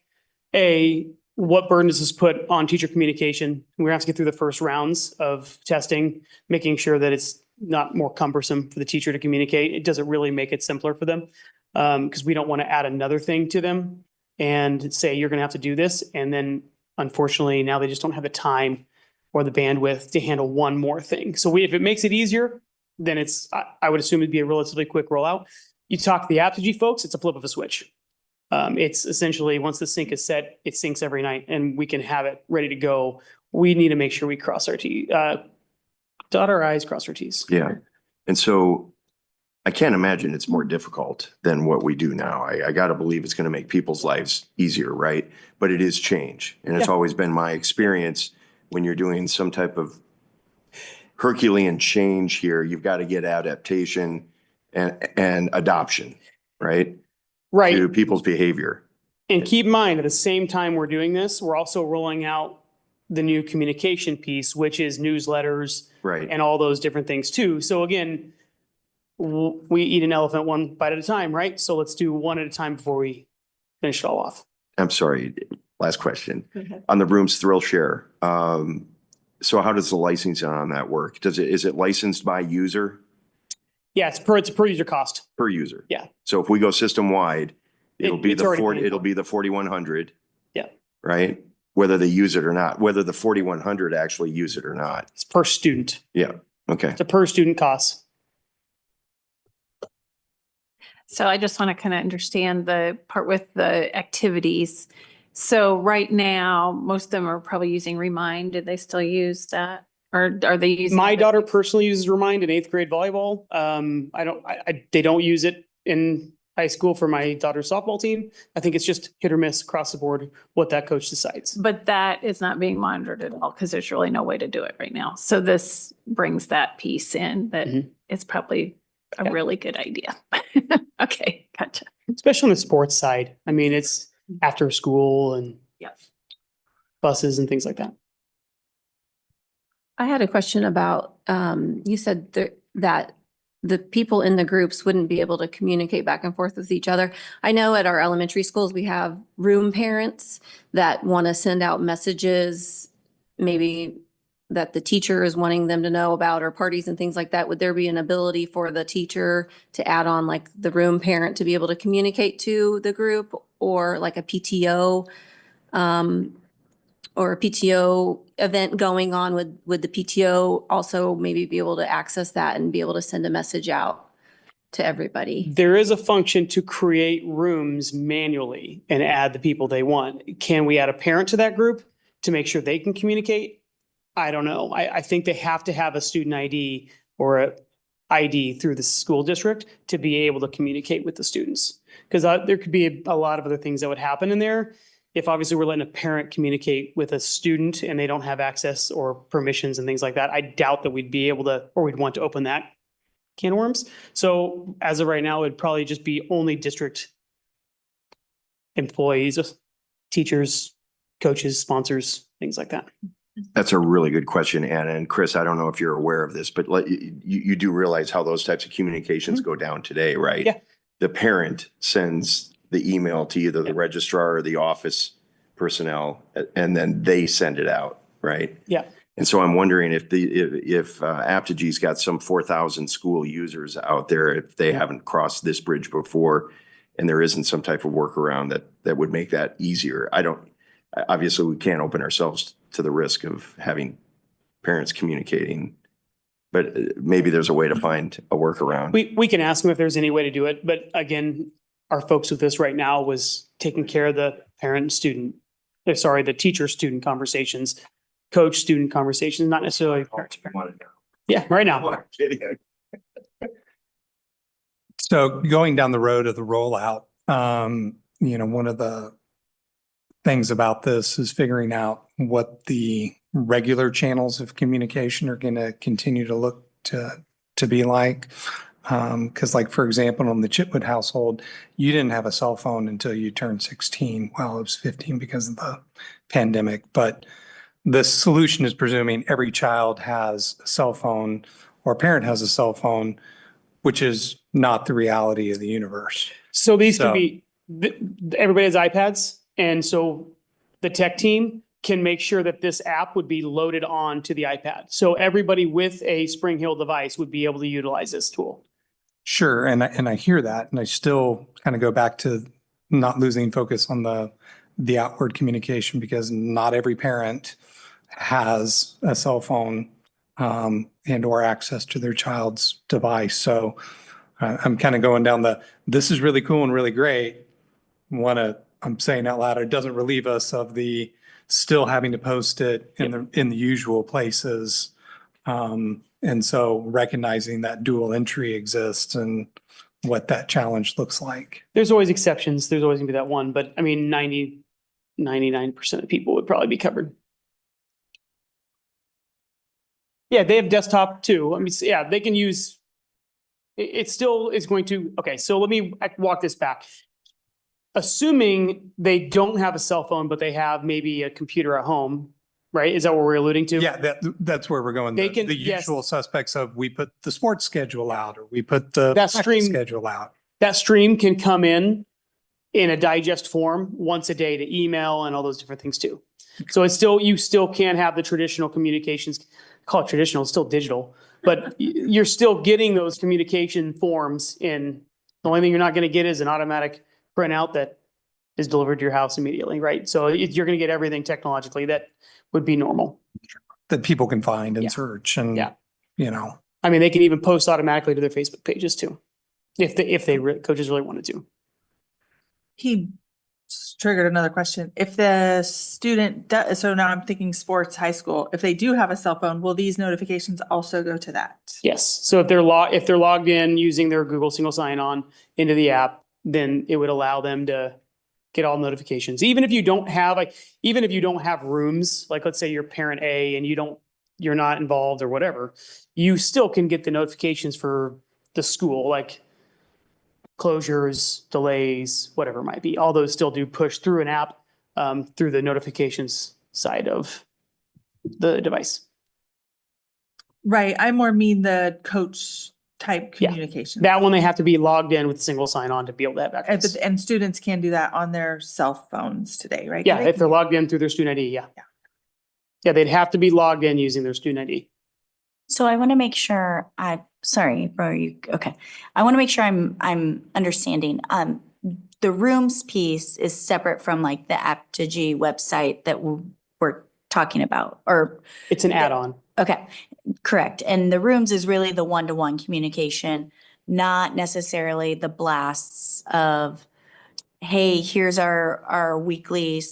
what burden does this put on teacher communication? We're gonna have to get through the first rounds of testing, making sure that it's not more cumbersome for the teacher to communicate. It doesn't really make it simpler for them. Because we don't want to add another thing to them and say, you're gonna have to do this. And then unfortunately, now they just don't have the time or the bandwidth to handle one more thing. So if it makes it easier, then I would assume it'd be a relatively quick rollout. You talk to the Apogee folks, it's a flip of a switch. It's essentially once the sync is set, it syncs every night and we can have it ready to go. We need to make sure we cross our T, dot our I's, cross our T's. Yeah. And so I can't imagine it's more difficult than what we do now. I got to believe it's going to make people's lives easier, right? But it is change. And it's always been my experience when you're doing some type of Herculean change here, you've got to get adaptation and adoption, right? Right. To people's behavior. And keep in mind, at the same time we're doing this, we're also rolling out the new communication piece, which is newsletters and all those different things too. So again, we eat an elephant one bite at a time, right? So let's do one at a time before we finish it all off. I'm sorry, last question. On the Rooms Thrill Share, so how does the licensing on that work? Is it licensed by user? Yeah, it's a per user cost. Per user. Yeah. So if we go system wide, it'll be it's the already paid for. 4,100. Yeah. Right? Whether they use it or not, whether the 4,100 actually use it or not. It's per student. Yeah. Okay. It's a per student cost. So I just want to kind of understand the part with the activities. So right now, most of them are probably using Remind. Did they still use that? Or are they using? My the- daughter personally uses Remind in 8th grade volleyball. They don't use it in high school for my daughter's softball team. I think it's just hit or miss across the board what that coach decides. But that is not being monitored at all because there's really no way to do it right now. So this brings that piece in that it's probably a really good idea. Okay, gotcha. Especially on the sports side. I mean, it's after school and buses and things like that. I had a question about, you said that the people in the groups wouldn't be able to communicate back and forth with each other. I know at our elementary schools, we have room parents that want to send out messages, maybe that the teacher is wanting them to know about, or parties and things like that. Would there be an ability for the teacher to add on like the room parent to be able to communicate to the group, or like a PTO? Or a PTO event going on, would the PTO also maybe be able to access that and be able to send a message out to everybody? There is a function to create rooms manually and add the people they want. Can we add a parent to that group to make sure they can communicate? I don't know. I think they have to have a student ID or a ID through the school district to be able to communicate with the students. Because there could be a lot of other things that would happen in there. If obviously we're letting a parent communicate with a student and they don't have access or permissions and things like that, I doubt that we'd be able to, or we'd want to open that can of worms. So as of right now, it'd probably just be only district employees, teachers, coaches, sponsors, things like that. That's a really good question, Anna. And Chris, I don't know if you're aware of this, but you do realize how those types of communications go down today, right? Yeah. The parent sends the email to either the registrar or the office personnel, and then they send it out, right? Yeah. And so I'm wondering if Aptigy's got some 4,000 school users out there, if they haven't crossed this bridge before, and there isn't some type of workaround that would make that easier. Obviously we can't open ourselves to the risk of having parents communicating, but maybe there's a way to find a workaround. We can ask them if there's any way to do it, but again, our focus with this right now was taking care of the the teacher-student conversations, coach-student conversations, not necessarily parent. Yeah, right now. So going down the road of the rollout, one of the things about this is figuring out what the regular channels of communication are going to continue to look to be like. Because like, for example, in the Chitwood household, you didn't have a cell phone until you turned 16. Well, it was 15 because of the pandemic. But the solution is presuming every child has a cell phone or parent has a cell phone, which is not the reality of the universe. So these can be, everybody has iPads. And so the tech team can make sure that this app would be loaded on to the iPad. So everybody with a Spring Hill device would be able to utilize this tool. Sure. And I hear that. And I still kind of go back to not losing focus on the outward communication, because not every parent has a cell phone and or access to their child's device. So I'm kind of going down this is really cool and really great. I'm saying out loud, it doesn't relieve us of the still having to post it in the usual places. And so recognizing that dual entry exists and what that challenge looks like. There's always exceptions. There's always gonna be that one, but I mean, 99% of people would probably be covered. Yeah, they have desktop too. I mean, yeah, they can use, it still is going to, okay, so let me walk this back. Assuming they don't have a cell phone, but they have maybe a computer at home, right? Is that what we're alluding to? Yeah, that's where we're going. They can- The yes. usual suspects of we put the sports schedule out or we put the That practice stream- schedule out. That stream can come in a digest form once a day to email and all those different things too. So it's still, you still can have the traditional communications, call it traditional, it's still digital, but you're still getting those communication forms in. The only thing you're not going to get is an automatic printout that is delivered to your house immediately, right? So you're going to get everything technologically that would be normal. That people can find and Yeah. search and, Yeah. you know. I mean, they can even post automatically to their Facebook pages too. coaches really wanted to. He triggered another question. If the student does, so now I'm thinking sports, high school, if they do have a cell phone, will these notifications also go to that? Yes. So if they're logged in using their Google single sign-on into the app, then it would allow them to get all notifications. Even if you don't have rooms, like let's say you're parent A and you're not involved or whatever, you still can get the notifications for the school, like closures, delays, whatever it might be. All those still do push through an app, through the notifications side of the device. Right. I more mean the coach type Yeah. communication. That one, they have to be logged in with single sign-on to be able to have access. And students can do that on their cell phones today, right? Yeah, if they're logged in through their student ID, yeah. Yeah, they'd have to be logged in using their student ID. So I want to make sure sorry, bro, okay. I want to make sure I'm understanding. The rooms piece is separate from like the Aptogee website that we're talking about, or It's an add-on. okay, correct. And the rooms is really the one-to-one communication, not necessarily the blasts of, hey, here's our weekly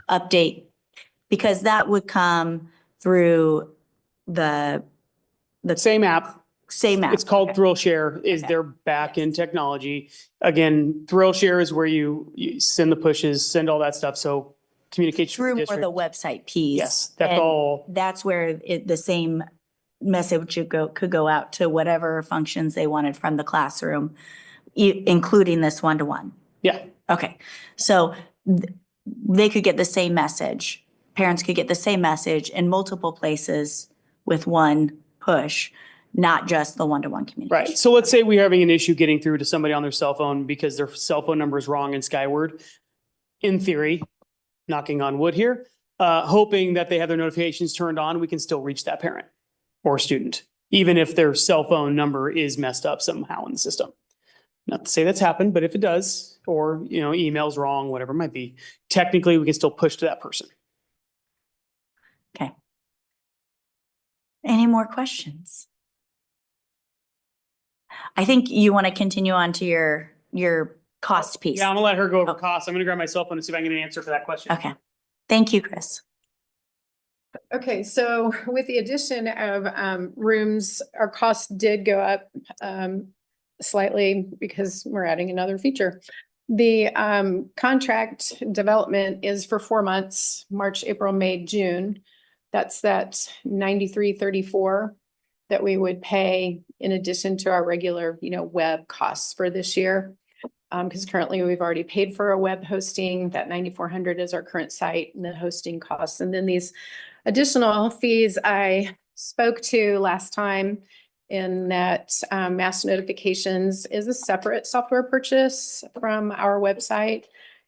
update, because that would come through the Same app. same app. It's called Okay. Thrill Share, is their back-end technology. Again, Thrill Share is where you send the pushes, send all that stuff. So communication Through with more district. the website piece. Yes, that's And all. That's where the same message could go out to whatever functions they wanted from the classroom, including this one-to-one. Yeah. Okay, so they could get the same message. Parents could get the same message in multiple places with one push, not just the one-to-one communication. Right. So let's say we're having an issue getting through to somebody on their cell phone because their cell phone number is wrong in Skyward. In theory, knocking on wood here, hoping that they have their notifications turned on, we can still reach that parent or student, even if their cell phone number is messed up somehow in the system. Not to say that's happened, but if it does, or, email's wrong, whatever it might be, technically we can still push to that person. Okay. Any more questions? I think you want to continue on to your cost piece. Yeah, I'm gonna let her go over costs. I'm gonna grab my cell phone and see if I can get an answer for that question. Okay. Thank you, Chris. Okay, so with the addition of rooms, our costs did go up slightly because we're adding another feature. The contract development is for 4 months, March, April, May, June. That's that 93.34 that we would pay in addition to our regular, web costs for this year. Because currently we've already paid for a web hosting. That 9,400 is our current site and the hosting costs. And then these additional fees I spoke to last time in that mass notifications is a separate software purchase from our website.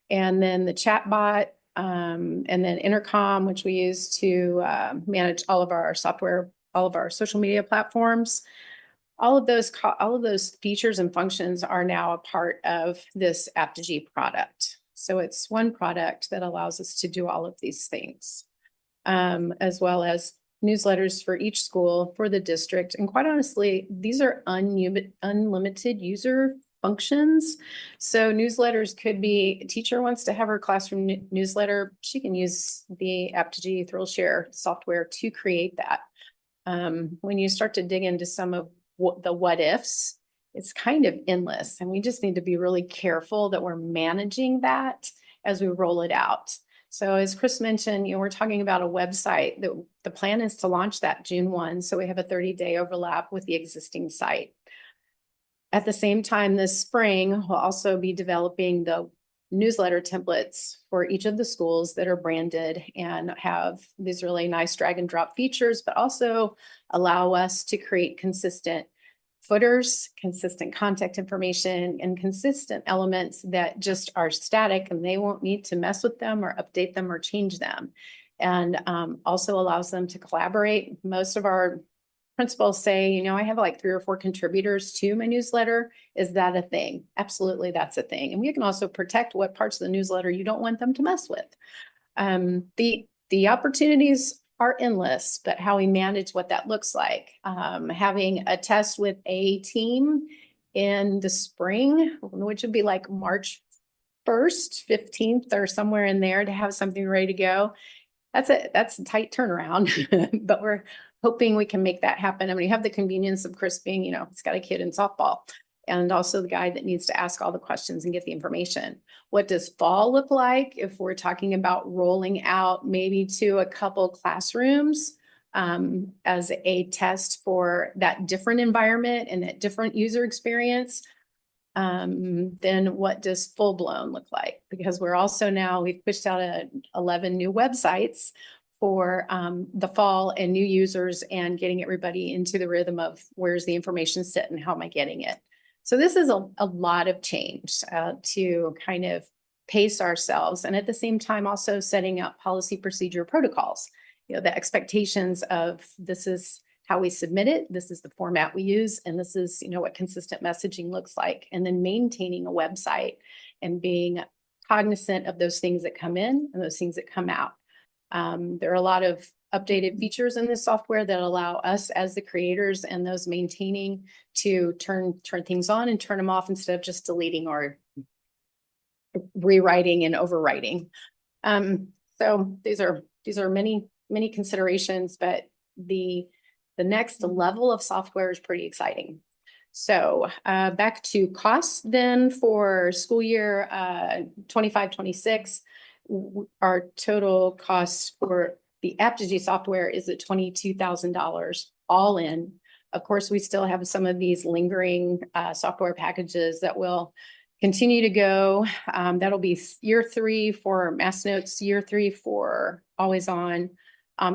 And then the chat bot, and then Intercom, which we use to manage all of our software, all of our social media platforms. All of those features and functions are now a part of this Aptogee product. So it's one product that allows us to do all of these things, as well as newsletters for each school, for the district. And quite honestly, these are unlimited user functions. So newsletters could be, a teacher wants to have her classroom newsletter, she can use the Aptogee Thrill Share software to create that. When you start to dig into some of the what ifs, it's kind of endless. And we just need to be really careful that we're managing that as we roll it out. So as Chris mentioned, we're talking about a website that the plan is to launch that June 1. So we have a 30-day overlap with the existing site. At the same time, this spring, we'll also be developing the newsletter templates for each of the schools that are branded and have these really nice drag and drop features, but also allow us to create consistent footers, consistent contact information, and consistent elements that just are static and they won't need to mess with them or update them or change them. And also allows them to collaborate. Most of our principals say, I have like 3 or 4 contributors to my newsletter. Is that a thing? Absolutely, that's a thing. And we can also protect what parts of the newsletter you don't want them to mess with. The opportunities are endless, but how we manage what that looks like. Having a test with a team in the spring, which would be like March 1st, 15th, or somewhere in there to have something ready to go. That's a tight turnaround, but we're hoping we can make that happen. I mean, you have the convenience of Chris being, he's got a kid in softball and also the guy that needs to ask all the questions and get the information. What does fall look like if we're talking about rolling out maybe to a couple classrooms as a test for that different environment and that different user experience? Then what does full blown look like? Because we're also now, we've pushed out 11 new websites for the fall and new users and getting everybody into the rhythm of where's the information sit and how am I getting it? So this is a lot of change to kind of pace ourselves, and at the same time also setting up policy, procedure, protocols. The expectations of this is how we submit it, this is the format we use, and this is what consistent messaging looks like. And then maintaining a website and being cognizant of those things that come in and those things that come out. There are a lot of updated features in this software that allow us as the creators and those maintaining to turn things on and turn them off instead of just deleting or rewriting and overwriting. So these are many considerations, but the next level of software is pretty exciting. So back to costs then for school year 25-26, our total cost for the Apogee software is at $22,000 all in. Of course, we still have some of these lingering software packages that will continue to go. That'll be year 3 for Mass Notes, year 3 for Always On.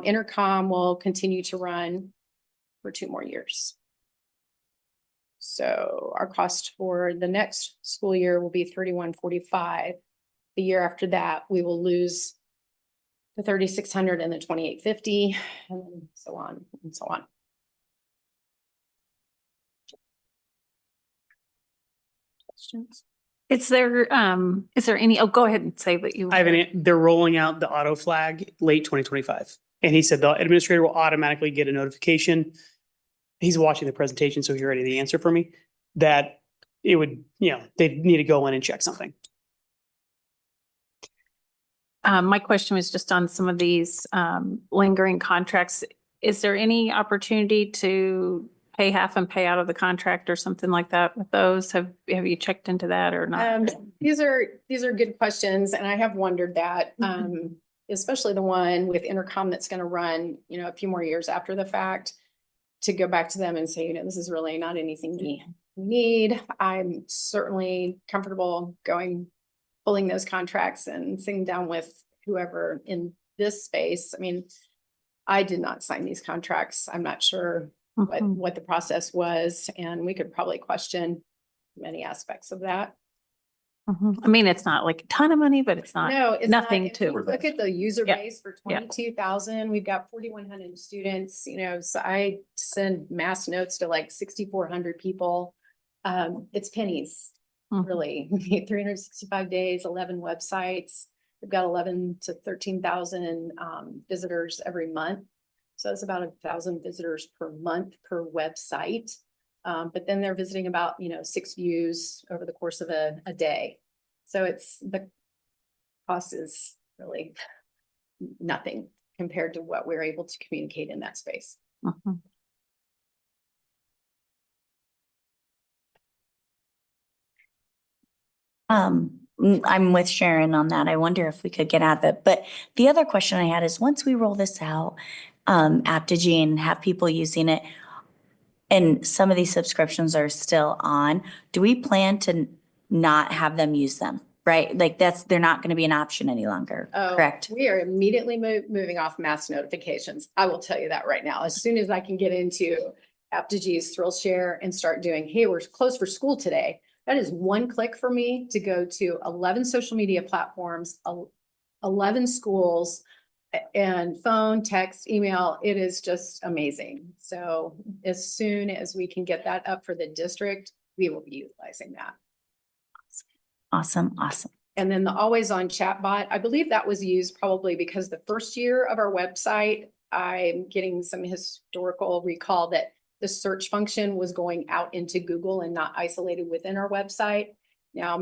Intercom will continue to run for 2 more years. So our cost for the next school year will be $3145. The year after that, we will lose the $3,600 and the $2,850, and so on and so on. Questions? Is there any, go ahead and say what you. They're rolling out the auto flag late 2025. And he said the administrator will automatically get a notification. He's watching the presentation, so he already the answer for me that it would, they'd need to go in and check something. My question was just on some of these lingering contracts. Is there any opportunity to pay half and pay out of the contract or something like that with those? Have you checked into that or not? These are good questions, and I have wondered that, especially the one with Intercom that's going to run, a few more years after the fact, to go back to them and say, this is really not anything we need. I'm certainly comfortable pulling those contracts and sitting down with whoever in this space. I mean, I did not sign these contracts. I'm not sure what the process was, and we could probably question many aspects of that. I mean, it's not like a ton of money, but it's not nothing to look at the user Yeah. base for 22,000. We've got 4,100 students, so I send mass notes to like 6,400 people. It's pennies. Really, 365 days, 11 websites. We've got 11 to 13,000 visitors every month. So it's about 1,000 visitors per month per website. But then they're visiting about, 6 views over the course of a day. So the cost is really nothing compared to what we're able to communicate in that space. I'm with Sharon on that. I wonder if we could get at it. But the other question I had is once we roll this out, Apogee, and have people using it, and some of these subscriptions are still on, do we plan to not have them use them? Right? Like they're not going to be an option any longer, correct? We are immediately moving off mass notifications. I will tell you that right now. As soon as I can get into Apogee's Thrill Share and start doing, hey, we're closed for school today. That is one click for me to go to 11 social media platforms, 11 schools, and phone, text, email. It is just amazing. So as soon as we can get that up for the district, we will be utilizing that. Awesome. And then the always on chatbot, I believe that was used probably because the first year of our website, I'm getting some historical recall that the search function was going out into Google and not isolated within our website. Now,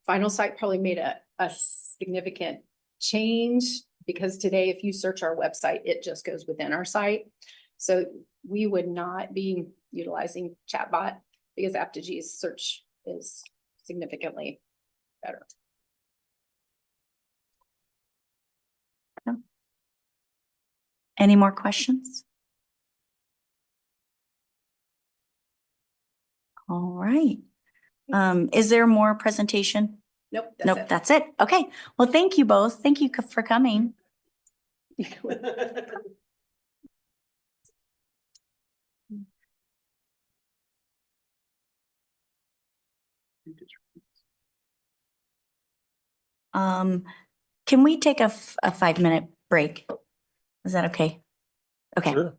Final Site probably made a significant change because today, if you search our website, it just goes within our site. So we would not be utilizing chatbot because Aptogee's search is significantly better. Any more questions? All right. Is there more presentation? Nope. Nope, that's it. Okay. Well, thank you both. Thank you for coming. Can we take a 5-minute break? Is that okay? Okay. Sure.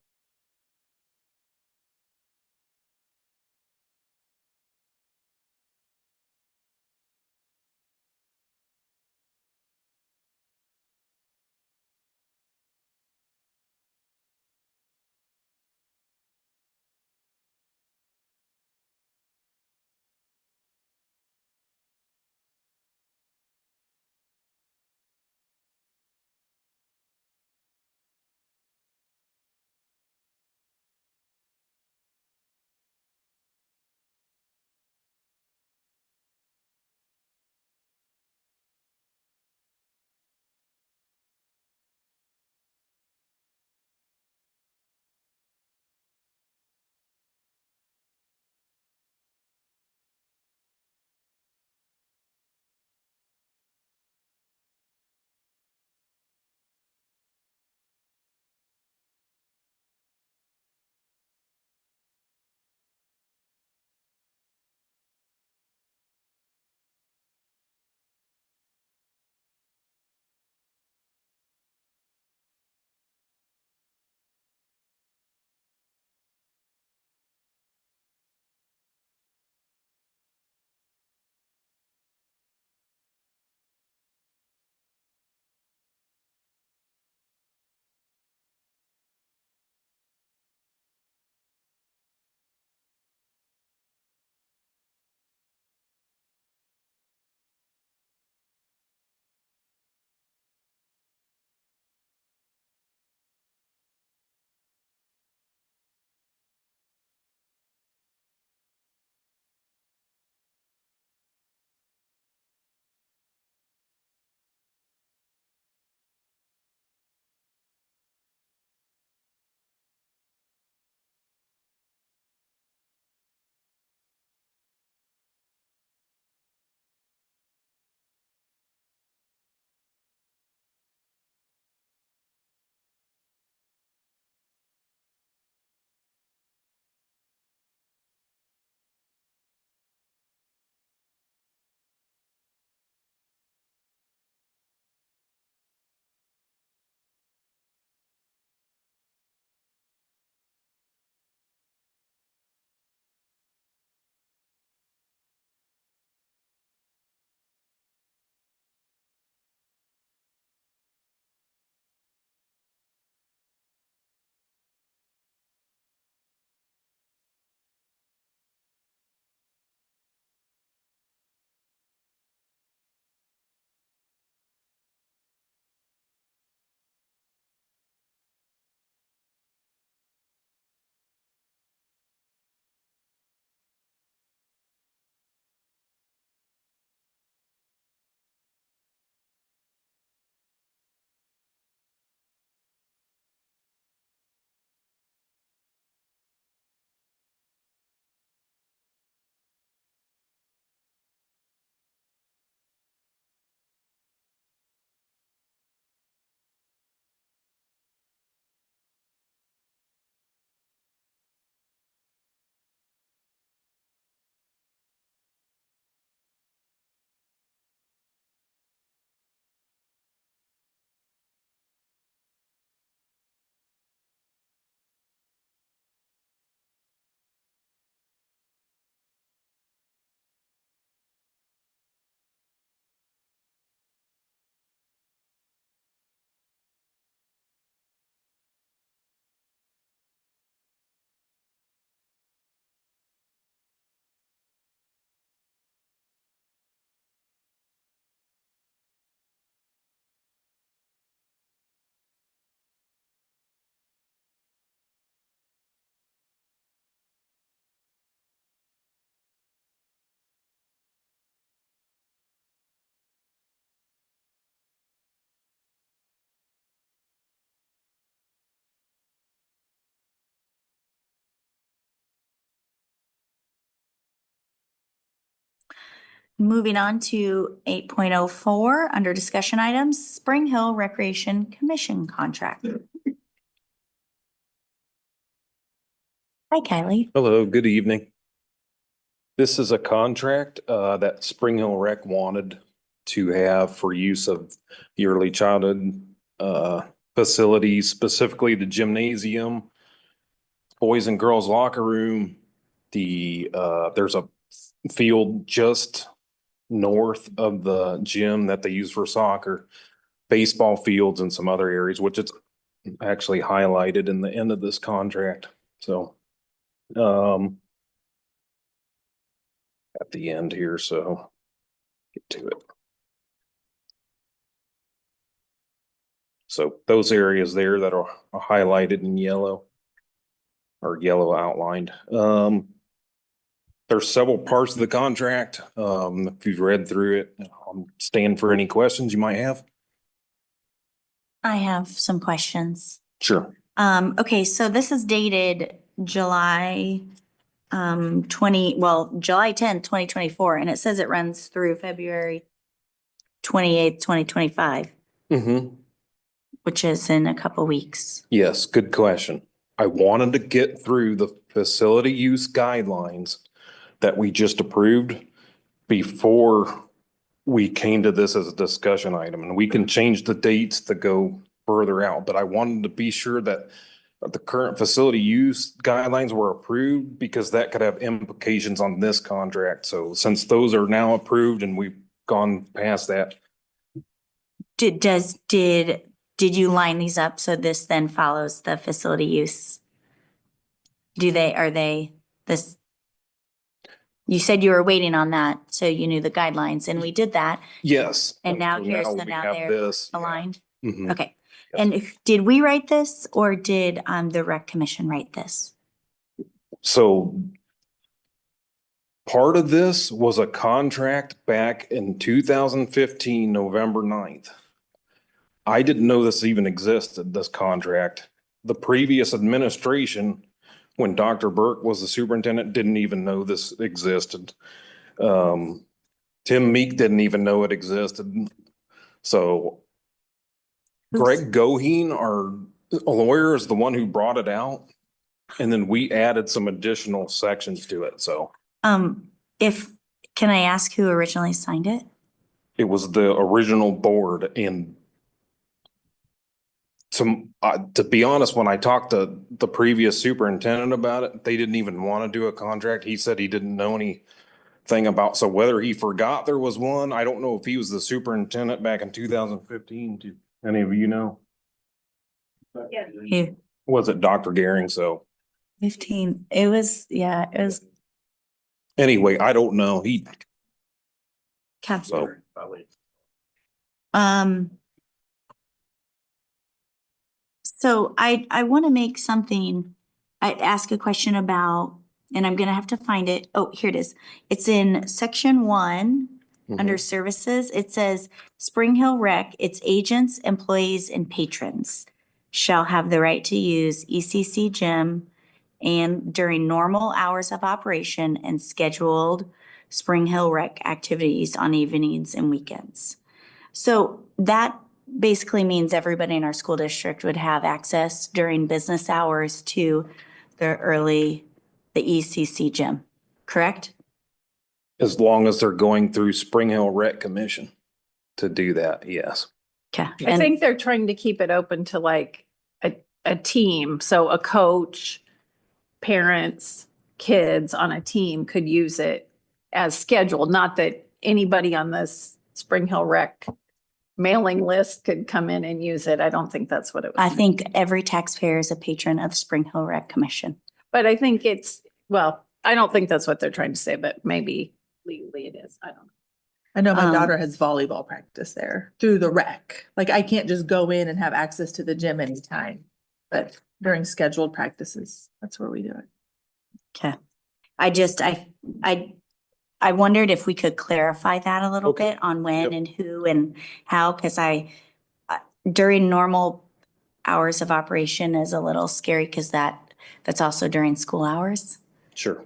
Moving on to 8.04, under discussion items, Spring Hill Recreation Commission contract. Hi, Kylie. Hello, good evening. This is a contract that Spring Hill Rec wanted to have for use of the early childhood facilities, specifically the gymnasium, boys and girls locker room. There's a field just north of the gym that they use for soccer, baseball fields and some other areas, which it's actually highlighted in the end of this contract. So at the end here, so get to it. So those areas there that are highlighted in yellow or yellow outlined. There's several parts of the contract. If you've read through it, I'm staying for any questions you might have. I have some questions. Sure. Okay, so this is dated July July 10th, 2024, and it says it runs through February 28th, 2025, Mm-hmm. which is in a couple weeks. Yes, good question. I wanted to get through the facility use guidelines that we just approved before we came to this as a discussion item, and we can change the dates to go further out, but I wanted to be sure that the current facility use guidelines were approved because that could have implications on this contract. So since those are now approved and we've gone past that. Did you line these up so this then follows the facility use? Are they this? You said you were waiting on that, so you knew the guidelines, and we did that. Yes. And now So here, so we now have they're this. aligned? Mhm. Okay. And did we write this or did the rec commission write this? So part of this was a contract back in 2015, November 9th. I didn't know this even existed, this contract. The previous administration, when Dr. Burke was the superintendent, didn't even know this existed. Tim Meek didn't even know it existed. So Greg Goheen, our lawyer, is the one who brought it out. And then we added some additional sections to it. So Can I ask who originally signed it? it was the original board. And to be honest, when I talked to the previous superintendent about it, they didn't even want to do a contract. He said he didn't know anything about, so whether he forgot there was one, I don't know if he was the superintendent back in 2015. Do any of you know? Yeah. Was it Dr. Gehring? So 15. It was. anyway, I don't know. So. So I want to make something, ask a question about, and I'm gonna have to find it. Oh, here it is. It's in section 1, under services. It says Spring Hill Rec, its agents, employees, and patrons shall have the right to use ECC gym and during normal hours of operation and scheduled Spring Hill Rec activities on evenings and weekends. So that basically means everybody in our school district would have access during business hours to the ECC gym, correct? As long as they're going through Spring Hill Rec Commission to do that, yes. Okay. I think they're trying to keep it open to like a team. So a coach, parents, kids on a team could use it as scheduled. Not that anybody on this Spring Hill Rec mailing list could come in and use it. I don't think that's what it was. I think every taxpayer is a patron of the Spring Hill Rec Commission. But I think I don't think that's what they're trying to say, but maybe legally it is. I don't know. I know my daughter has volleyball practice there through the rec. Like I can't just go in and have access to the gym anytime, but during scheduled practices, that's where we do it. Okay. I wondered if we could clarify that a little bit on when and who and how, because during normal hours of operation is a little scary because that's also during school hours. Sure.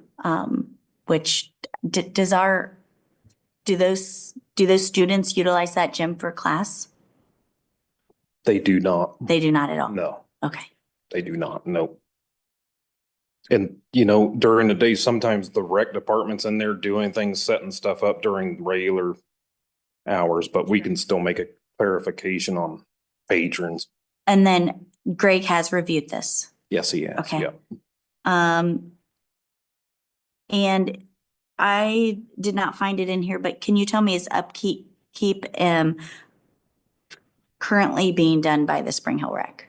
Which does our Do those students utilize that gym for class? They do not. They do not at all? No, Okay. they do not. Nope. And, you know, during the day, sometimes the rec department's in there doing things, setting stuff up during regular hours, but we can still make a clarification on patrons. And then Greg has reviewed this. Yes, he has. Okay. Yep. And I did not find it in here, but can you tell me is upkeep currently being done by the Spring Hill Rec?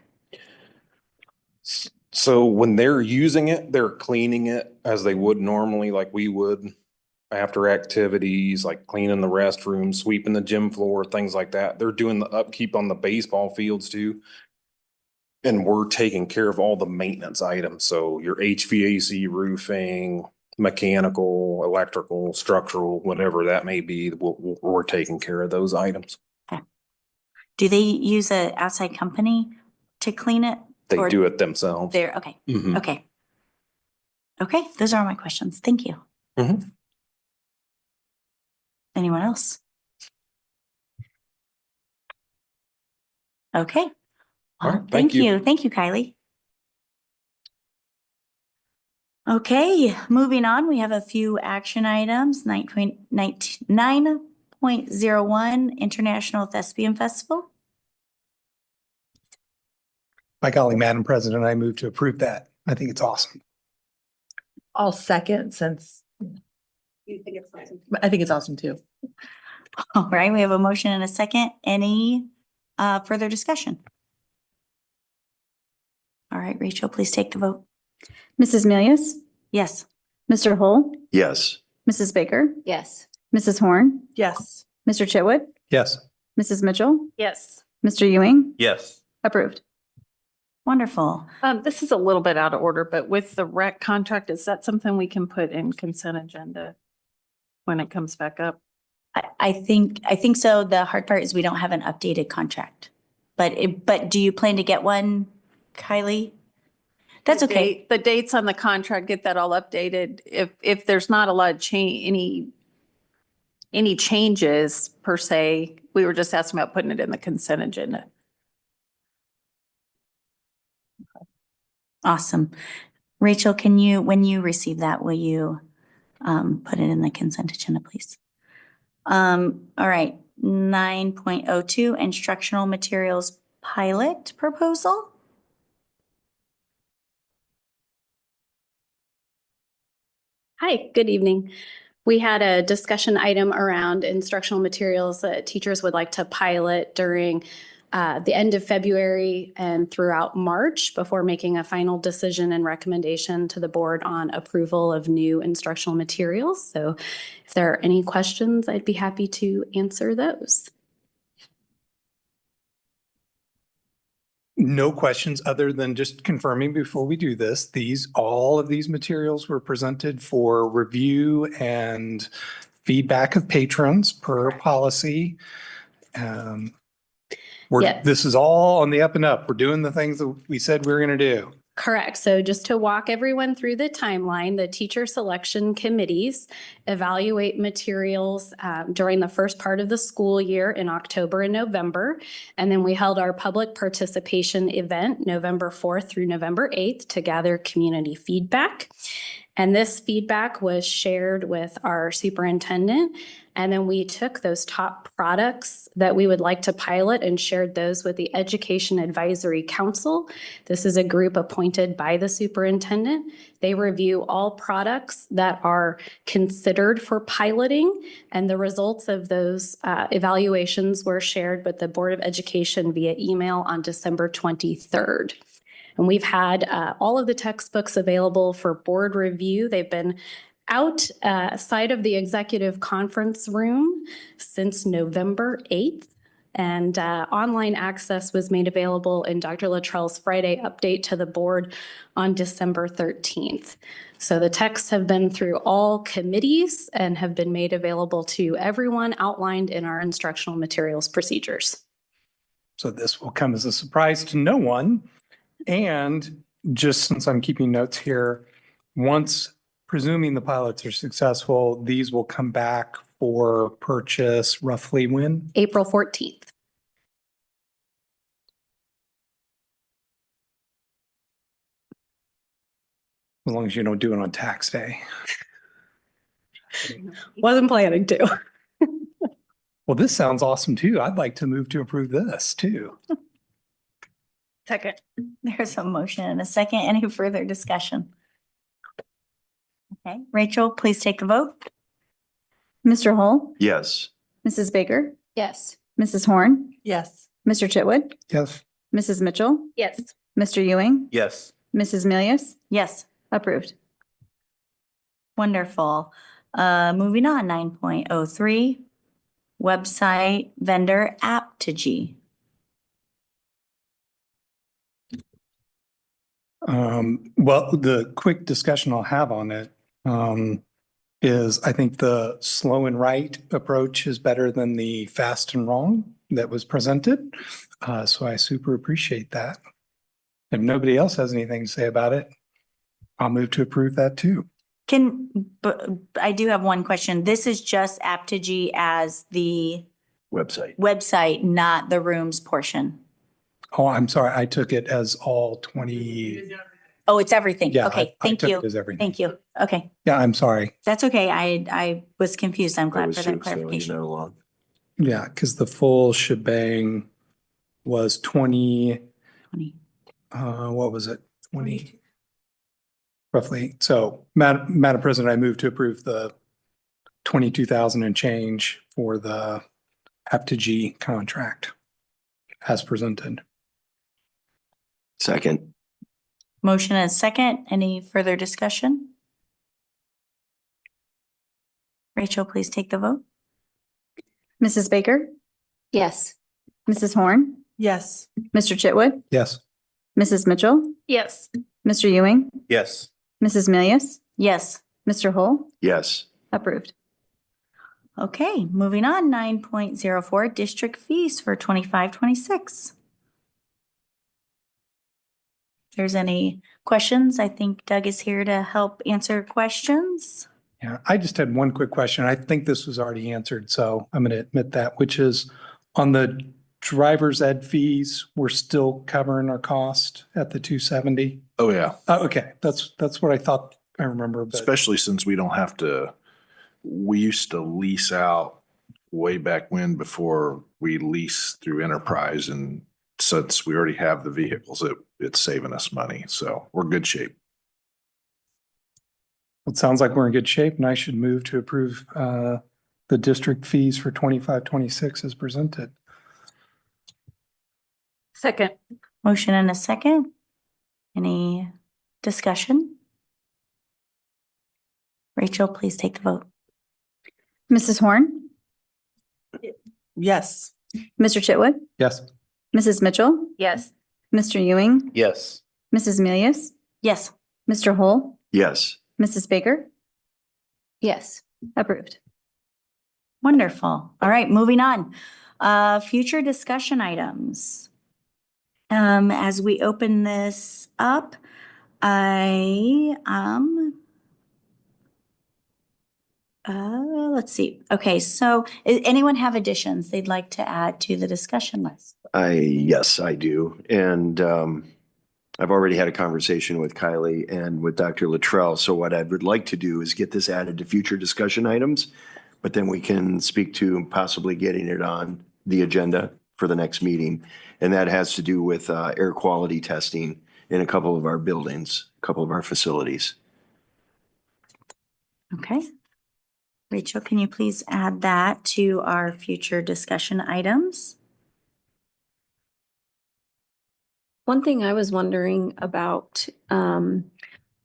So when they're using it, they're cleaning it as they would normally, like we would after activities, like cleaning the restroom, sweeping the gym floor, things like that. They're doing the upkeep on the baseball fields too. And we're taking care of all the maintenance items. So your HVAC, roofing, mechanical, electrical, structural, whatever that may be, we're taking care of those items. Okay. Do they use an outside company to clean it? They Or do it themselves. They're okay. Mhm. Okay. Okay, those are all my questions. Thank you. Mhm. Anyone else? Okay. All right, Well, thank you. Thank you, Kylie. Okay, moving on, we have a few action items. 9.01 International Thespian Festival. By golly, Madam President, I move to approve that. I think it's awesome. I'll second since You think it's awesome? I think it's awesome too. All right, we have a motion and a second. Any further discussion? All right, Rachel, please take the vote. Mrs. Milius, Yes. Mr. Hull, Yes. Mrs. Baker, Yes. Mrs. Horn, Yes. Mr. Chitwood, Yes. Mrs. Mitchell, Yes. Mr. Ewing, Yes. approved. Wonderful. This is a little bit out of order, but with the rec contract, is that something we can put in consent agenda when it comes back up? I think so. The hard part is we don't have an updated contract. But do you plan to get one, Kylie? That's The okay. date- The dates on the contract, get that all updated. If there's not a lot of any changes per se, we were just asking about putting it in the consent agenda. Awesome. Rachel, when you receive that, will you put it in the consent agenda, please? All right, 9.02 instructional materials pilot proposal. Hi, good evening. We had a discussion item around instructional materials that teachers would like to pilot during the end of February and throughout March before making a final decision and recommendation to the board on approval of new instructional materials. So if there are any questions, I'd be happy to answer those. No questions other than just confirming before we do this, all of these materials were presented for review and feedback of patrons per policy. Yes. This is all on the up and up. We're doing the things that we said we were going to do. Correct. So just to walk everyone through the timeline, the teacher selection committees evaluate materials during the first part of the school year in October and November. And then we held our public participation event November 4th through November 8th to gather community feedback. And this feedback was shared with our superintendent. And then we took those top products that we would like to pilot and shared those with the Education Advisory Council. This is a group appointed by the superintendent. They review all products that are considered for piloting, and the results of those evaluations were shared with the Board of Education via email on December 23rd. And we've had all of the textbooks available for board review. They've been outside of the executive conference room since November 8th. And online access was made available in Dr. Luttrell's Friday update to the board on December 13th. So the texts have been through all committees and have been made available to everyone outlined in our instructional materials procedures. So this will come as a surprise to no one. And just since I'm keeping notes here, once presuming the pilots are successful, these will come back for purchase roughly when? April 14th. As long as you don't do it on tax day. Wasn't planning to. Well, this sounds awesome too. I'd like to move to approve this too. Second. There's a motion and a second. Any further discussion? Okay, Rachel, please take the vote. Mr. Hull, Yes. Mrs. Baker, Yes. Mrs. Horn, Yes. Mr. Chitwood, Yes. Mrs. Mitchell, Yes. Mr. Ewing, Yes. Mrs. Milius, Yes, approved. wonderful. Moving on, 9.03, website vendor aptG. Well, the quick discussion I'll have on it is I think the slow and right approach is better than the fast and wrong that was presented. So I super appreciate that. If nobody else has anything to say about it, I'll move to approve that too. But I do have one question. This is just aptG as the website, not the rooms portion. Oh, I'm sorry. I took it as all 20. Oh, it's everything. Yeah, Okay, I thank took you. it as everything. Thank you. Okay, Yeah, I'm sorry. that's okay. I was confused. I'm glad for that clarification. Along. Yeah, because the full shebang was 20, 20. what was it? 20, roughly. So Madam President, I move to approve the 22,000 and change for the aptG contract as presented. Second. Motion and second. Any further discussion? Rachel, please take the vote. Mrs. Baker, Yes. Mrs. Horn, Yes. Mr. Chitwood, Yes. Mrs. Mitchell, Yes. Mr. Ewing, Yes. Mrs. Milius, Yes. Mr. Hull, Yes. approved. Okay, moving on, 9.04, district fees for 25-26. If there's any questions, I think Doug is here to help answer questions. Yeah, I just had one quick question. I think this was already answered, so I'm going to admit that, which is on the driver's ed fees, we're still covering our cost at the 270. Oh, yeah. Okay, that's what I thought I remember, but Especially since we don't have to, we used to lease out way back when before we leased through Enterprise. And since we already have the vehicles, it's saving us money. So we're in good shape. it sounds like we're in good shape and I should move to approve the district fees for 25-26 as presented. Second. Motion and a second. Any discussion? Rachel, please take the vote. Mrs. Horn, Yes. Mr. Chitwood, Yes. Mrs. Mitchell, Yes. Mr. Ewing, Yes. Mrs. Milius, Yes. Mr. Hull, Yes. Mrs. Baker, Yes. approved. Wonderful. All right, moving on. Future discussion items. As we open this up, let's see. Okay, so anyone have additions they'd like to add to the discussion list? Yes, I do. And I've already had a conversation with Kylie and with Dr. Luttrell. So what I would like to do is get this added to future discussion items, but then we can speak to possibly getting it on the agenda for the next meeting. And that has to do with air quality testing in a couple of our buildings, a couple of our facilities. Okay. Rachel, can you please add that to our future discussion items? One thing I was wondering about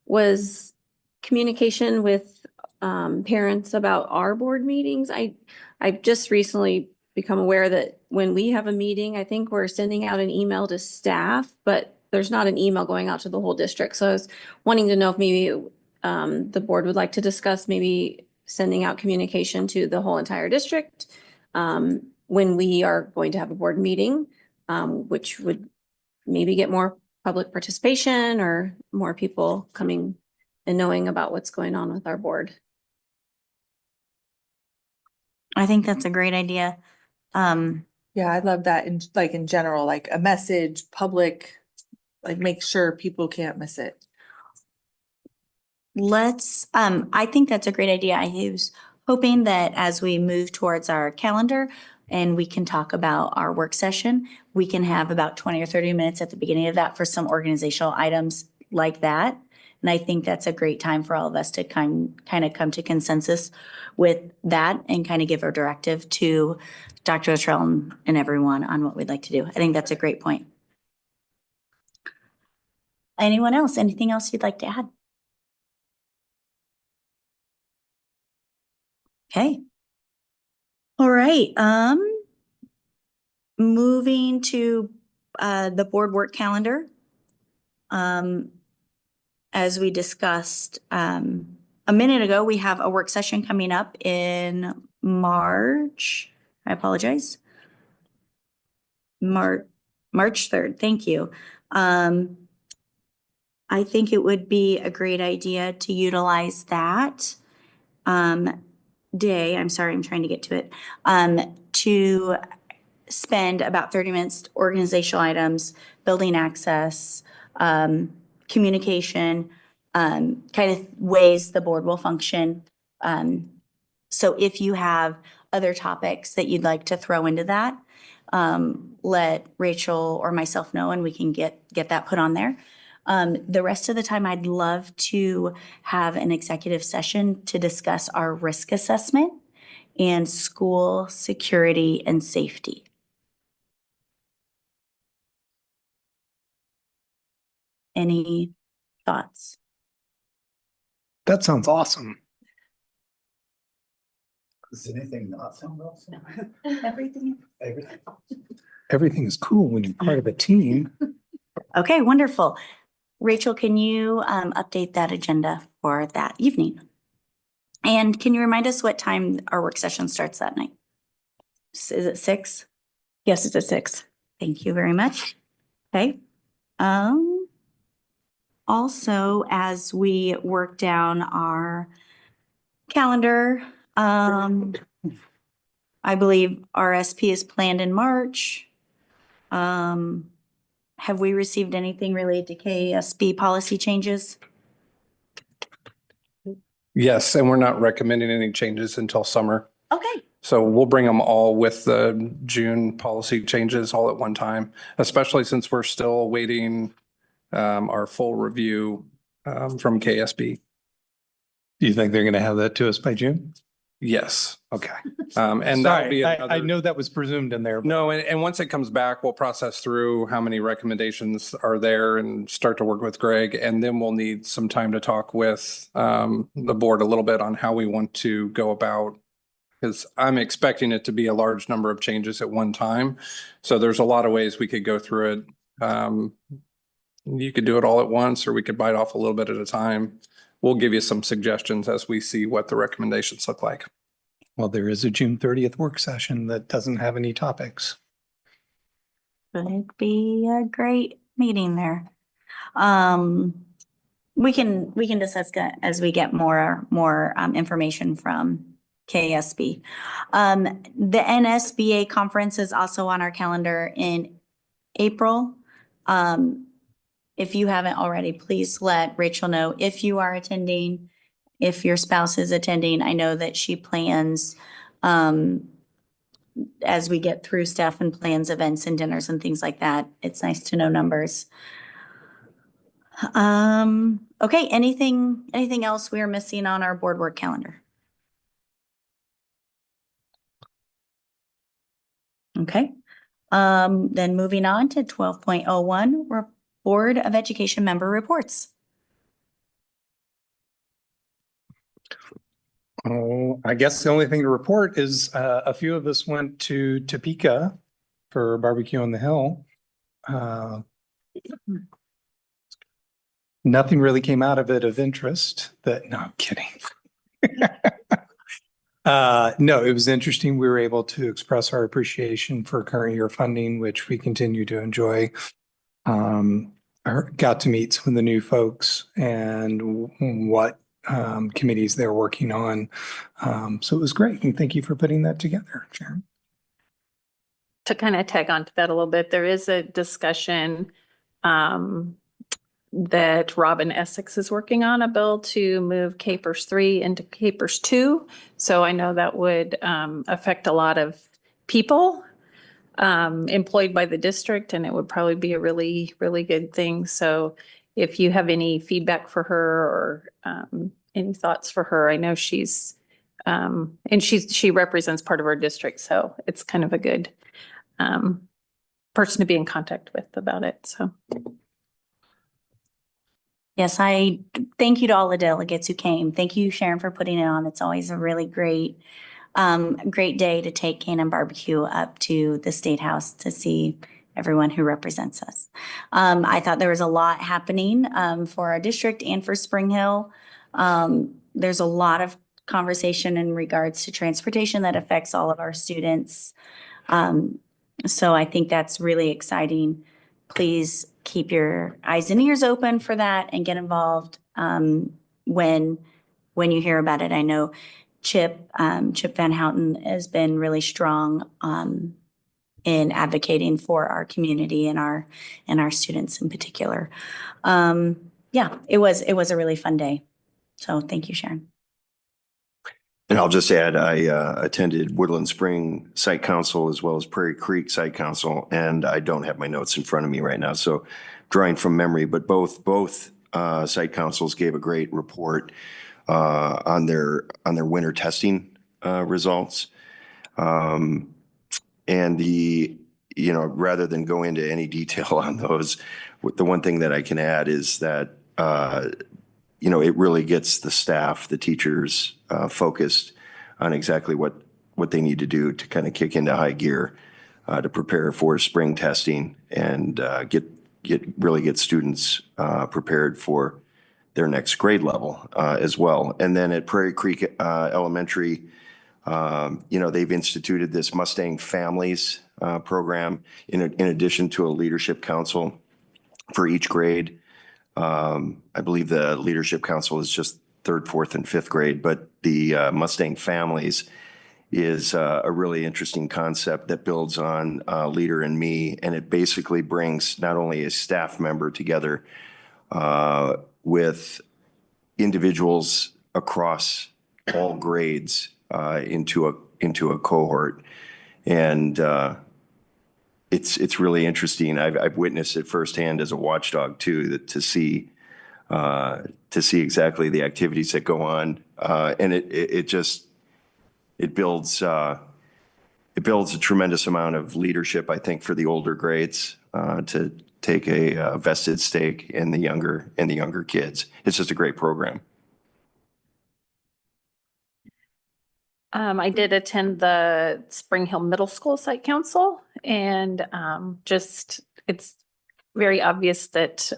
was communication with parents about our board meetings. I've just recently become aware that when we have a meeting, I think we're sending out an email to staff, but there's not an email going out to the whole district. So I was wanting to know if maybe the board would like to discuss maybe sending out communication to the whole entire district when we are going to have a board meeting, which would maybe get more public participation or more people coming and knowing about what's going on with our board. I think that's a great idea. Yeah, I love that in general, like a message, public, like make sure people can't miss it. I think that's a great idea. I was hoping that as we move towards our calendar and we can talk about our work session, we can have about 20 or 30 minutes at the beginning of that for some organizational items like that. And I think that's a great time for all of us to kind of come to consensus with that and kind of give our directive to Dr. Luttrell and everyone on what we'd like to do. I think that's a great point. Anyone else? Anything else you'd like to add? Okay. All right. Moving to the board work calendar. As we discussed a minute ago, we have a work session coming up in March. I apologize. March 3rd. Thank you. I think it would be a great idea to utilize that day. I'm sorry, I'm trying to get to it. To spend about 30 minutes, organizational items, building access, communication, kind of ways the board will function. So if you have other topics that you'd like to throw into that, let Rachel or myself know and we can get that put on there. The rest of the time, I'd love to have an executive session to discuss our risk assessment and school security and safety. Any thoughts? That sounds awesome. Does anything not sound awesome? Everything. Everything is cool when you're part of a team. Okay, wonderful. Rachel, can you update that agenda for that evening? And can you remind us what time our work session starts that night? Is it 6? Yes, it's at 6. Thank you very much. Okay. Also, as we work down our calendar, I believe RSP is planned in March. Have we received anything related to KSB policy changes? Yes, and we're not recommending any changes until summer. Okay. So we'll bring them all with the June policy changes all at one time, especially since we're still awaiting our full review from KSB. Do you think they're going to have that to us by June? Yes. Okay. And that'll be Sorry, another. I know that was presumed in there. No, and once it comes back, we'll process through how many recommendations are there and start to work with Greg. And then we'll need some time to talk with the board a little bit on how we want to go about, because I'm expecting it to be a large number of changes at one time. So there's a lot of ways we could go through it. You could do it all at once, or we could bite off a little bit at a time. We'll give you some suggestions as we see what the recommendations look like. Well, there is a June 30th work session that doesn't have any topics. Could be a great meeting there. We can discuss that as we get more information from KSB. The NSBA conference is also on our calendar in April. If you haven't already, please let Rachel know if you are attending, if your spouse is attending. I know that she plans, as we get through stuff and plans events and dinners and things like that. It's nice to know numbers. Okay, anything else we are missing on our board work calendar? Okay, then moving on to 12.01, Board of Education member reports. Oh, I guess the only thing to report is a few of us went to Topeka for barbecue on the hill. Nothing really came out of it of interest. No, I'm kidding. No, it was interesting. We were able to express our appreciation for current year funding, which we continue to enjoy. I got to meet some of the new folks, and what committees they're working on. So it was great. And thank you for putting that together, Sharon. To kind of tag on to that a little bit, there is a discussion that Robin Essex is working on a bill to move Capers 3 into Capers 2. So I know that would affect a lot of people employed by the district, and it would probably be a really, really good thing. So if you have any feedback for her or any thoughts for her, I know she's and she represents part of our district, so it's kind of a good person to be in contact with about it. So. Yes, I thank you to all the delegates who came. Thank you, Sharon, for putting it on. It's always a really great day to take Cannon Barbecue up to the State House to see everyone who represents us. I thought there was a lot happening for our district and for Spring Hill. There's a lot of conversation in regards to transportation that affects all of our students. So I think that's really exciting. Please keep your eyes and ears open for that and get involved when you hear about it. I know Chip Van Houten has been really strong in advocating for our community and our students in particular. Yeah, it was a really fun day. So thank you, Sharon. And I'll just add, I attended Woodland Spring Site Council as well as Prairie Creek Site Council, and I don't have my notes in front of me right now, so drawing from memory, but both site councils gave a great report on their winter testing results. And rather than go into any detail on those, the one thing that I can add is that it really gets the staff, the teachers, focused on exactly what they need to do to kind of kick into high gear to prepare for spring testing and really get students prepared for their next grade level as well. And then at Prairie Creek Elementary, they've instituted this Mustang Families program in addition to a leadership council for each grade. I believe the leadership council is just 3rd, 4th, and 5th grade, but the Mustang Families is a really interesting concept that builds on Leader and Me, and it basically brings not only a staff member together with individuals across all grades into a cohort, and it's really interesting. I've witnessed it firsthand as a watchdog too, to see exactly the activities that go on, and it builds a tremendous amount of leadership, I think, for the older grades to take a vested stake in the younger kids. It's just a great program. I did attend the Spring Hill Middle School Site Council, and it's very obvious that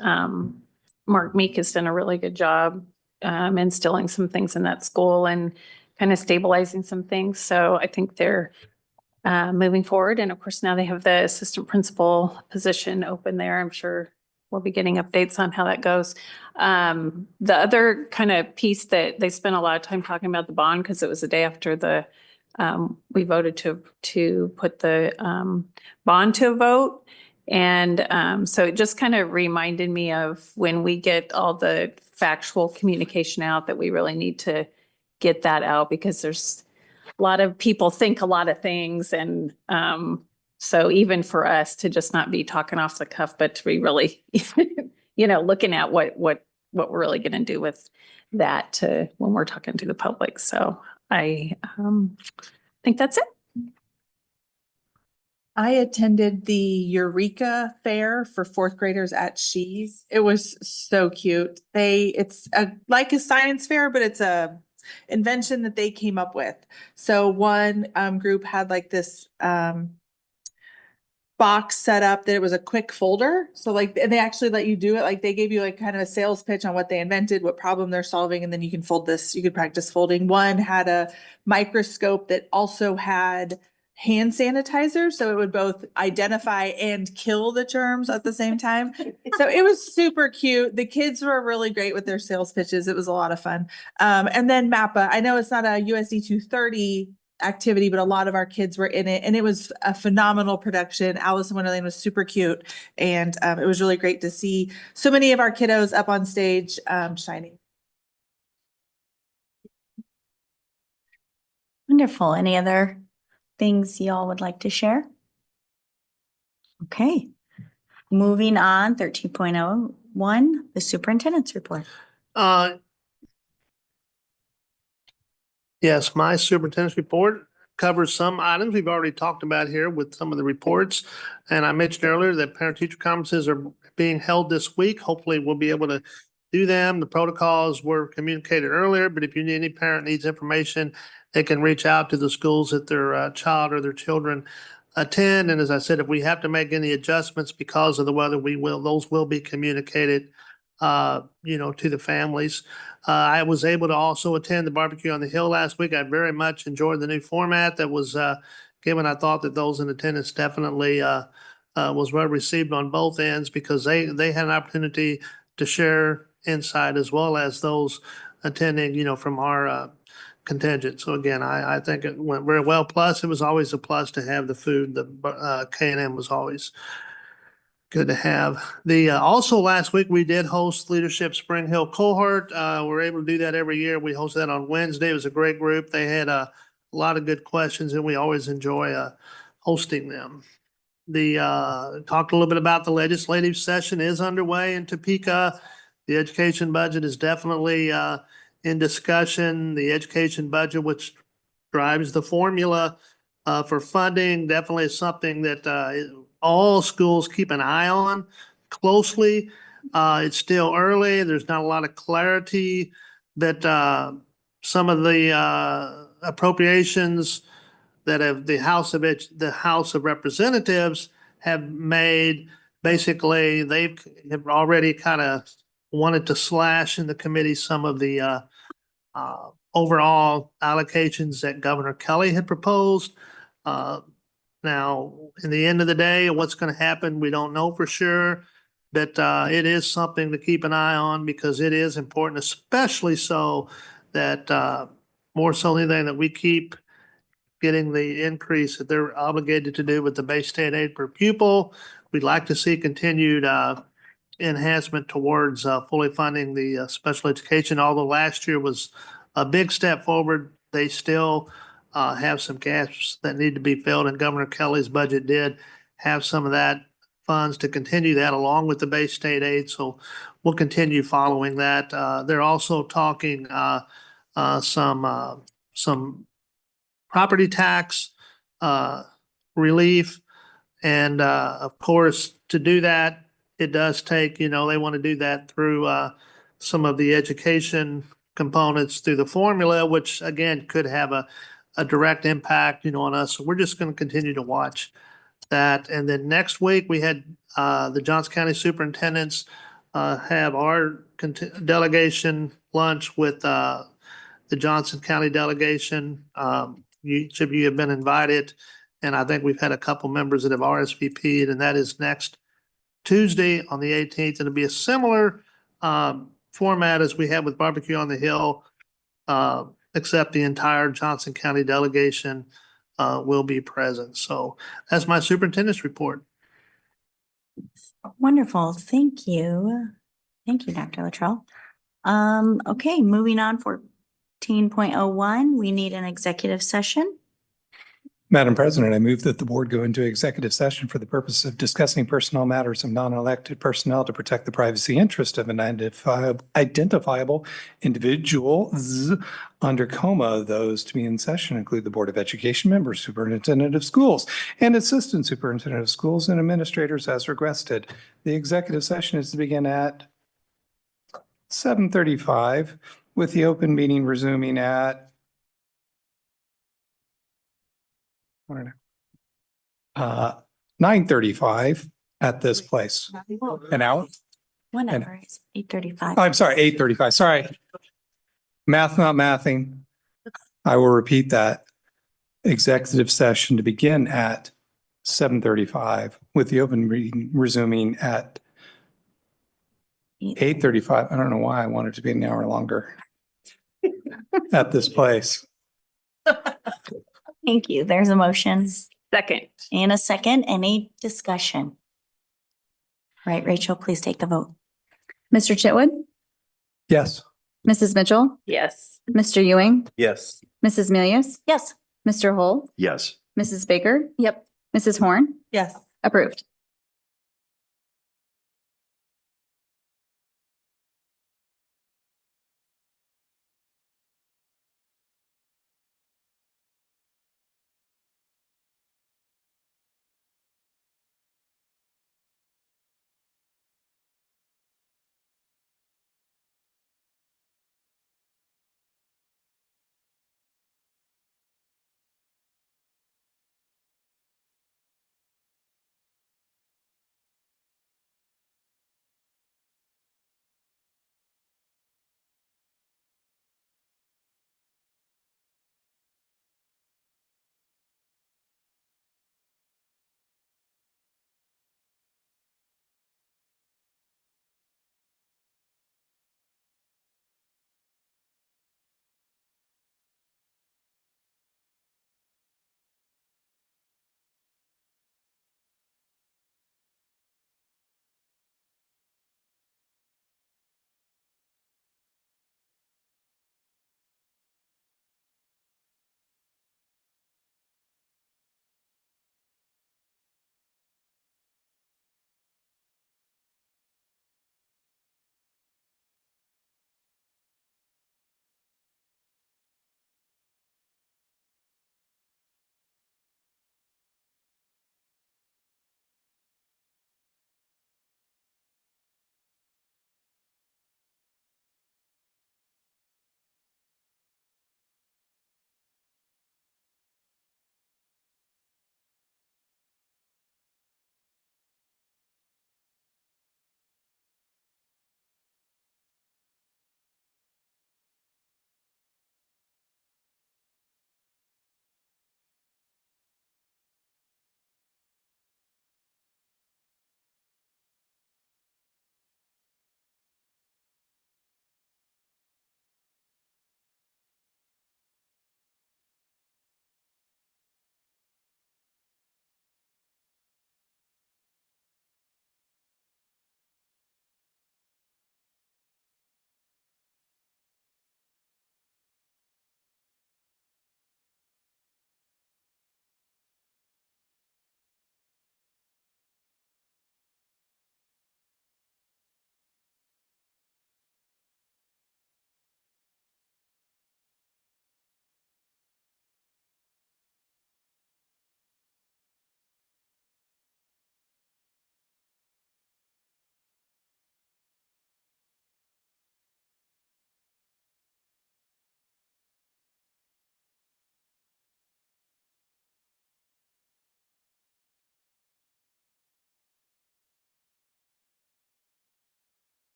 Mark Meek has done a really good job instilling some things in that school and kind of stabilizing some things. So I think they're moving forward. And of course, now they have the assistant principal position open there. I'm sure we'll be getting updates on how that goes. The other kind of piece that they spent a lot of time talking about the bond, because it was the day after we voted to put the bond to a vote. And so it just kind of reminded me of when we get all the factual communication out, that we really need to get that out, because there's a lot of people think a lot of things. And so even for us to just not be talking off the cuff, but to be really, looking at what we're really going to do with that when we're talking to the public. So I think that's it. I attended the Eureka Fair for 4th graders at Shees. It was so cute. It's like a science fair, but it's a invention that they came up with. So one group had like this box set up that it was a quick folder. So and they actually let you do it. Like they gave you like kind of a sales pitch on what they invented, what problem they're solving, and then you can fold this. You could practice folding. One had a microscope that also had hand sanitizer, so it would both identify and kill the germs at the same time. So it was super cute. The kids were really great with their sales pitches. It was a lot of fun. And then MAPPA, I know it's not a USD230 activity, but a lot of our kids were in it, and it was a phenomenal production. Alice in Wonderland was super cute, and it was really great to see so many of our kiddos up on stage shining. Wonderful. Any other things y'all would like to share? Okay. Moving on, 13.01, the superintendent's report. Yes, my superintendent's report covers some items we've already talked about here with some of the reports. And I mentioned earlier that parent-teacher conferences are being held this week. Hopefully we'll be able to do them. The protocols were communicated earlier, but if any parent needs information, they can reach out to the schools that their child or their children attend. And as I said, if we have to make any adjustments because of the weather, those will be communicated, to the families. I was able to also attend the barbecue on the hill last week. I very much enjoyed the new format that was given. I thought that those in attendance definitely was well received on both ends because they had an opportunity to share insight as well as those attending, from our contingent. So again, I think it went very well. Plus, it was always a plus to have the food. The K&M was always good to have. Also last week, we did host Leadership Spring Hill Cohort. We're able to do that every year. We hosted that on Wednesday. It was a great group. They had a lot of good questions, and we always enjoy hosting them. Talked a little bit about the legislative session is underway in Topeka. The education budget is definitely in discussion. The education budget, which drives the formula for funding, definitely is something that all schools keep an eye on closely. It's still early. There's not a lot of clarity, but some of the appropriations that the House of Representatives have made, basically they have already kind of wanted to slash in the committee some of the overall allocations that Governor Kelly had proposed. Now, in the end of the day, what's going to happen, we don't know for sure, but it is something to keep an eye on because it is important, especially so that more so than anything that we keep getting the increase that they're obligated to do with the base state aid per pupil. We'd like to see continued enhancement towards fully funding the special education. Although last year was a big step forward, they still have some gaps that need to be filled, and Governor Kelly's budget did have some of that funds to continue that along with the base state aid. So we'll continue following that. They're also talking some property tax relief. And of course, to do that, it does take, they want to do that through some of the education components through the formula, which again could have a direct impact, on us. So we're just going to continue to watch that. And then next week we had the Johnson County superintendents have our delegation lunch with the Johnson County delegation. Each of you have been invited, and I think we've had a couple members that have RSVP'd, and that is next Tuesday on the 18th. It'll be a similar format as we had with Barbecue on the Hill, except the entire Johnson County delegation will be present. So that's my superintendent's report. Wonderful. Thank you. Thank you, Dr. Luttrell. Okay, moving on, 14.01, we need an executive session. Madam President, I move that the board go into executive session for the purpose of discussing personnel matters of non-elected personnel to protect the privacy interest of an identifiable individuals. Under coma, those to be in session include the Board of Education members, superintendent of schools, and assistant superintendent of schools and administrators as requested. The executive session is to begin at 7:35 with the open meeting resuming at 9:35 at this place. An hour? Whenever, it's 8:35. I'm sorry, 8:35. Sorry. Math not mathing. I will repeat that. executive session to begin at 7:35 with the open meeting resuming at 8:35. I don't know why I want it to be an hour longer at this place. Thank you. There's a motion Second. and a second. Any discussion? Right, Rachel, please take the vote. Mr. Chitwood, Yes. Mrs. Mitchell, Yes. Mr. Ewing, Yes. Mrs. Milius, Yes. Mr. Hull, Yes. Mrs. Baker, Yep. Mrs. Horn, Yes. approved.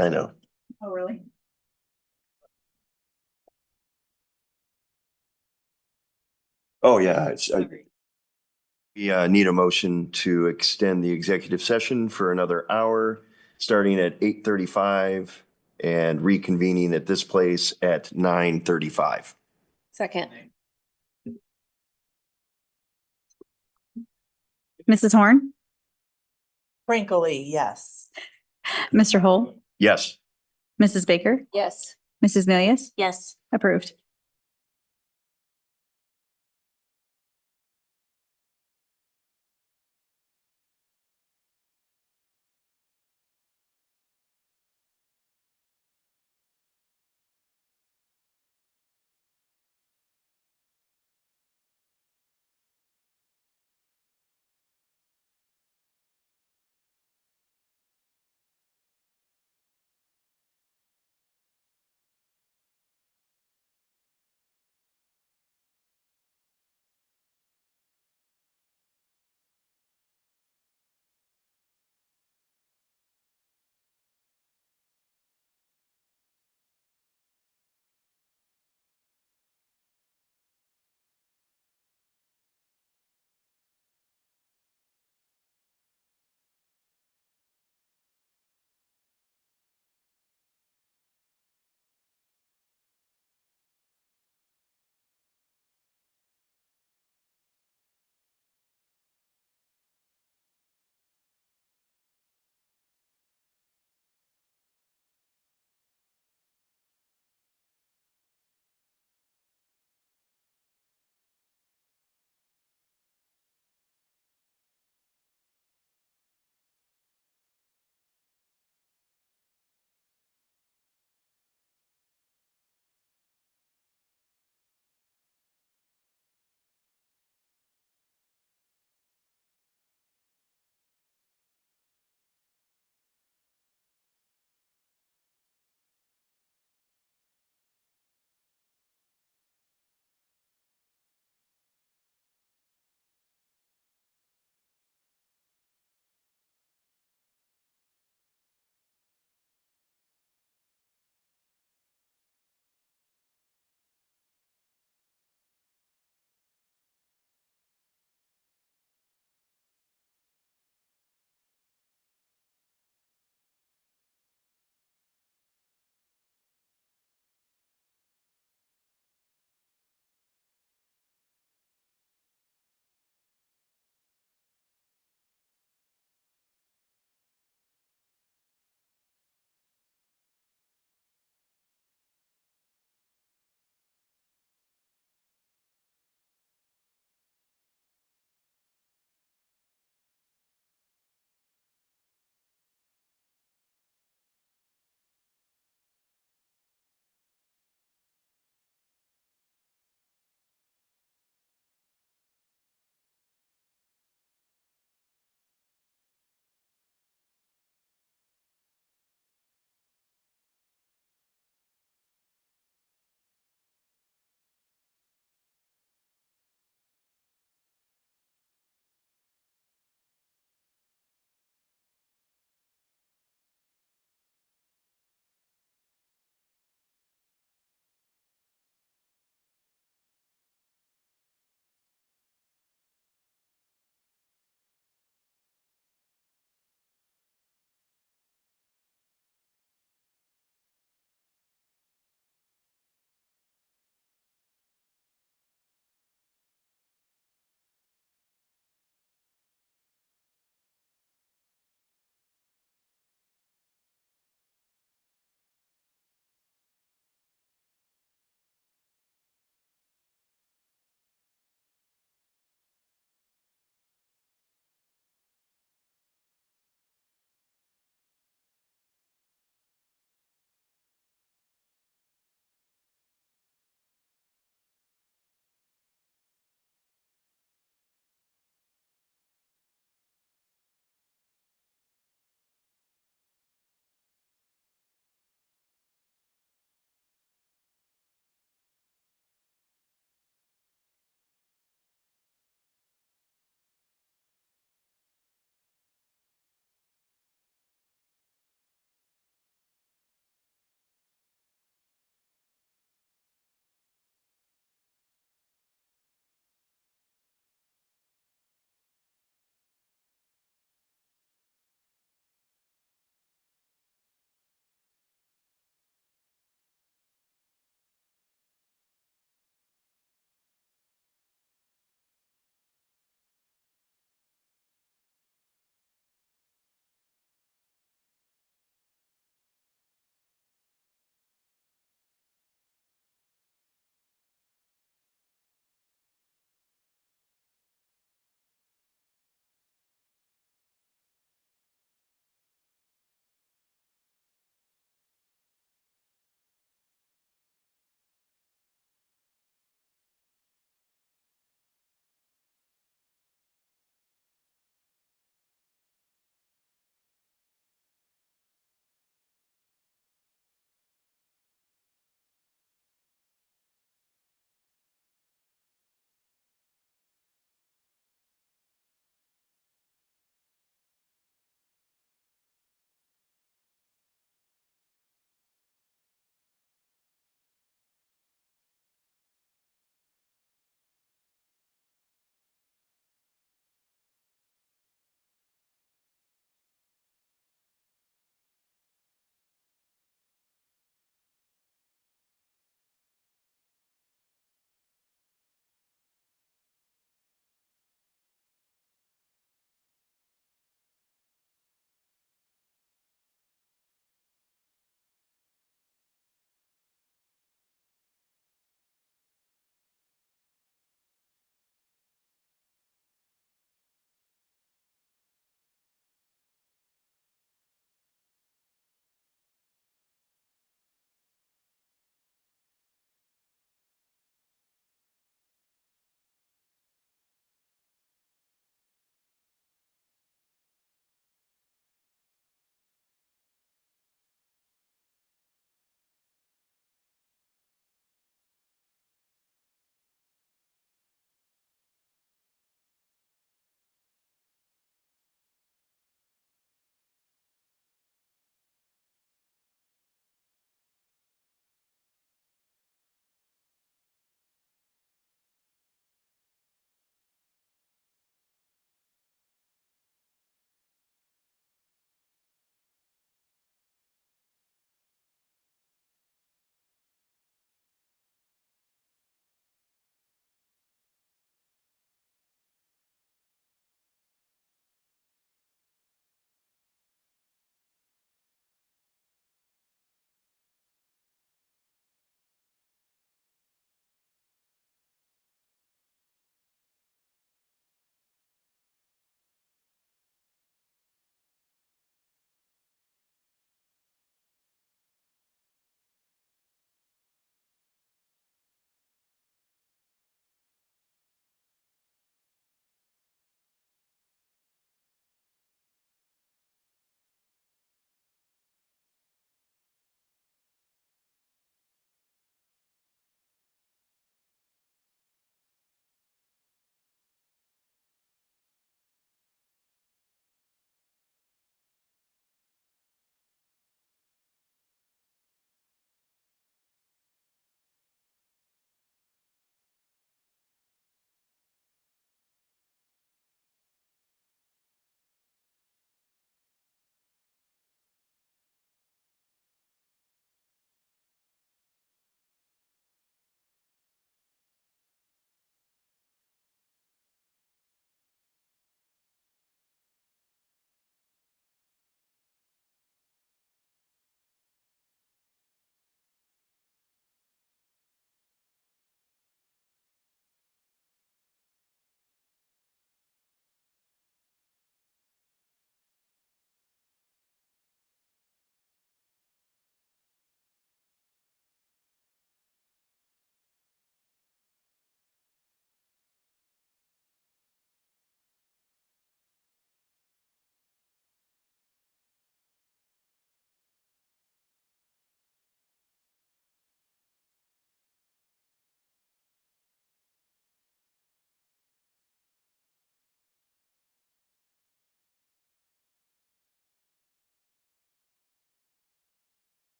I know. Oh, really? Oh, yeah. We need a motion to extend the executive session for another hour, starting at 8:35 and reconvening at this place at 9:35. Second. Mrs. Horn, Frankly, yes. Mr. Hull, Yes. Mrs. Baker, Yes. Mrs. Milius, Yes. approved.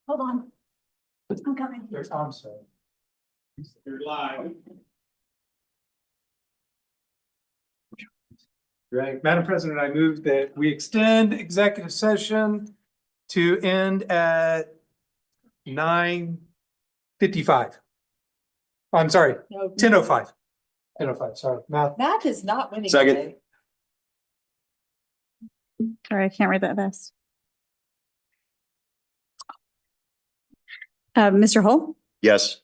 Hold on. I'm coming. There's Thompson. You're live. Right. Madam President, I move that we extend executive session to end at 9:55. I'm sorry, 10:05. 10:05, sorry. Math is not winning. Second. today. Sorry, I can't read that fast. Mr. Hull, Yes.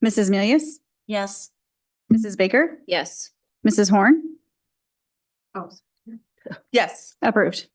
Mrs. Milius, Yes. Mrs. Baker, Yes. Mrs. Horn, Yes. approved.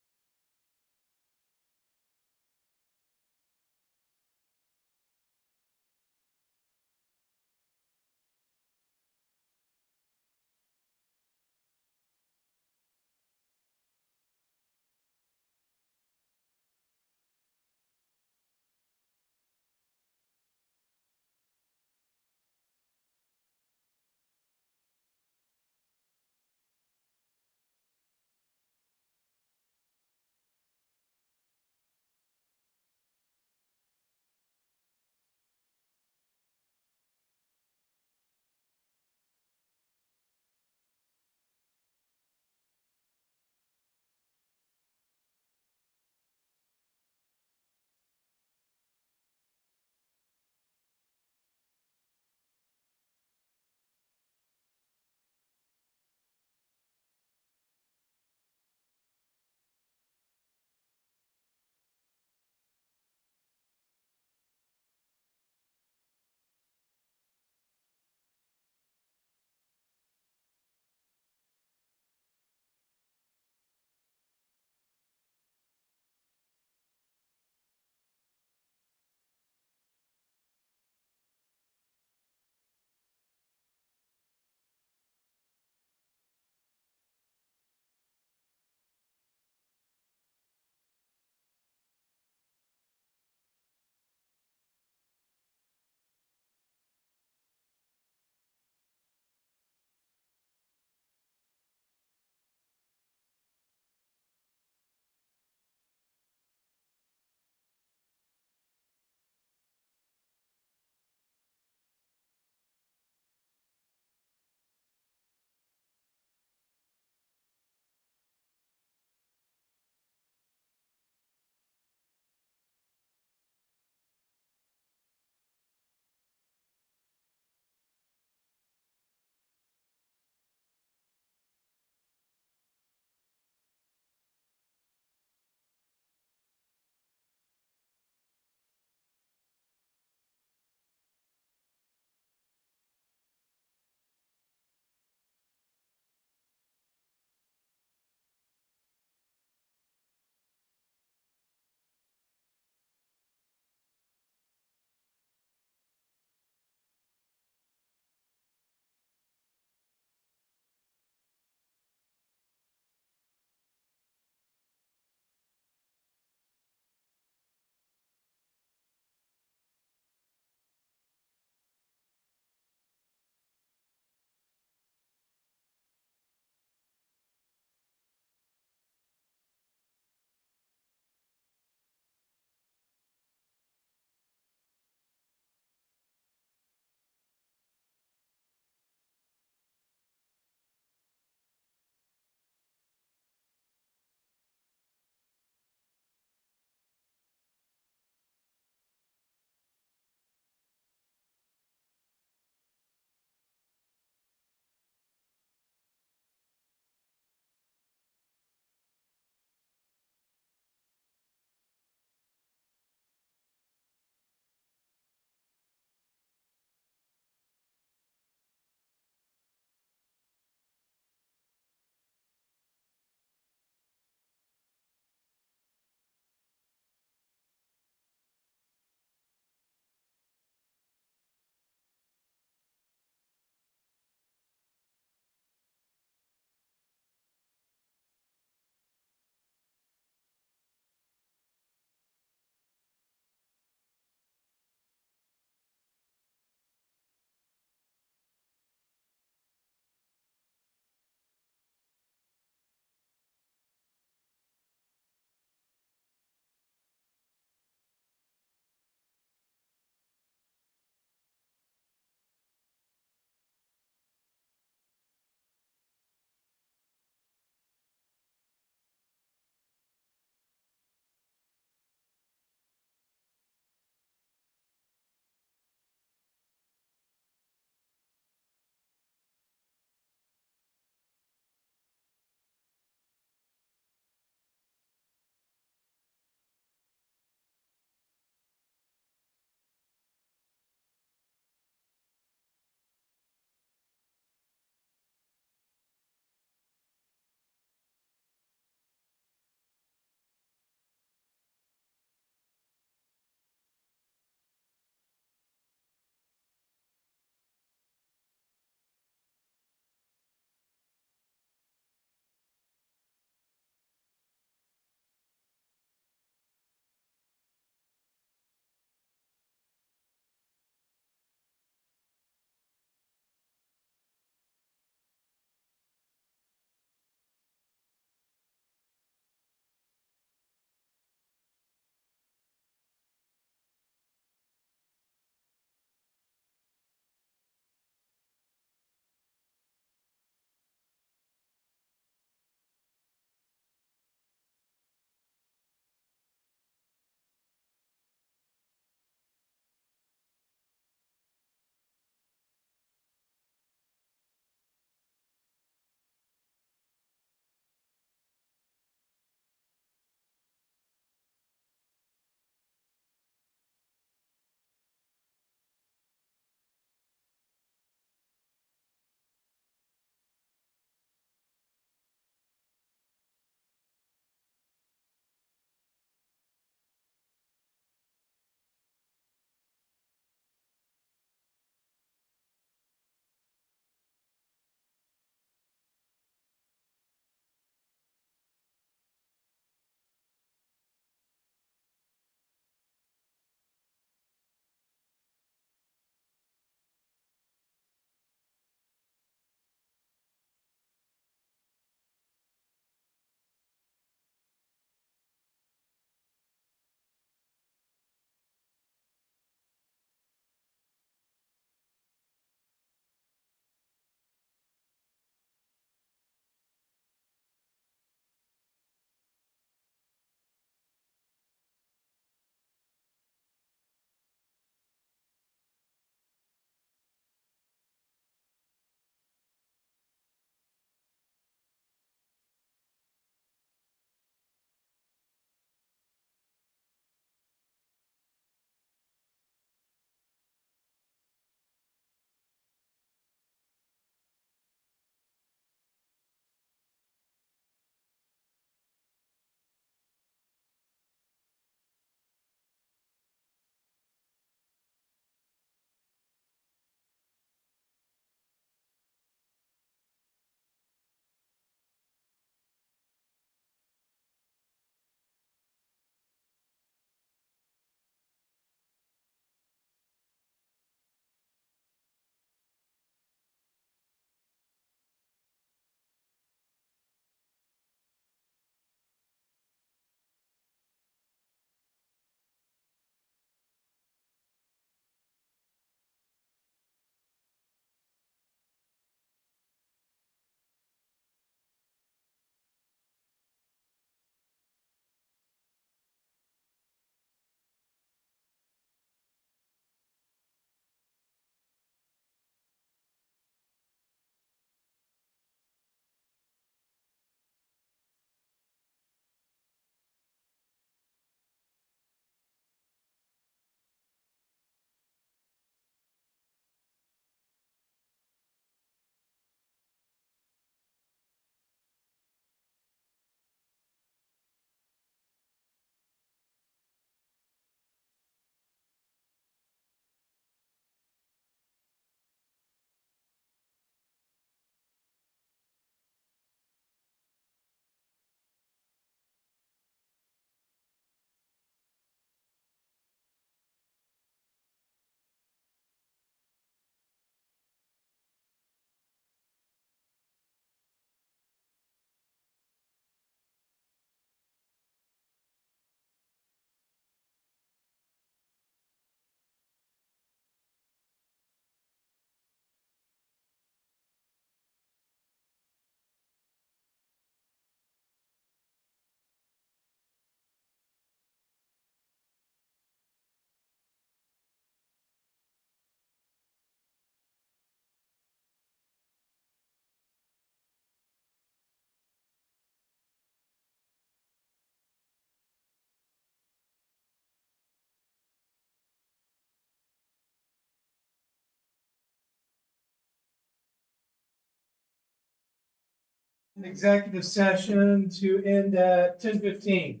an executive session to end at 10:15.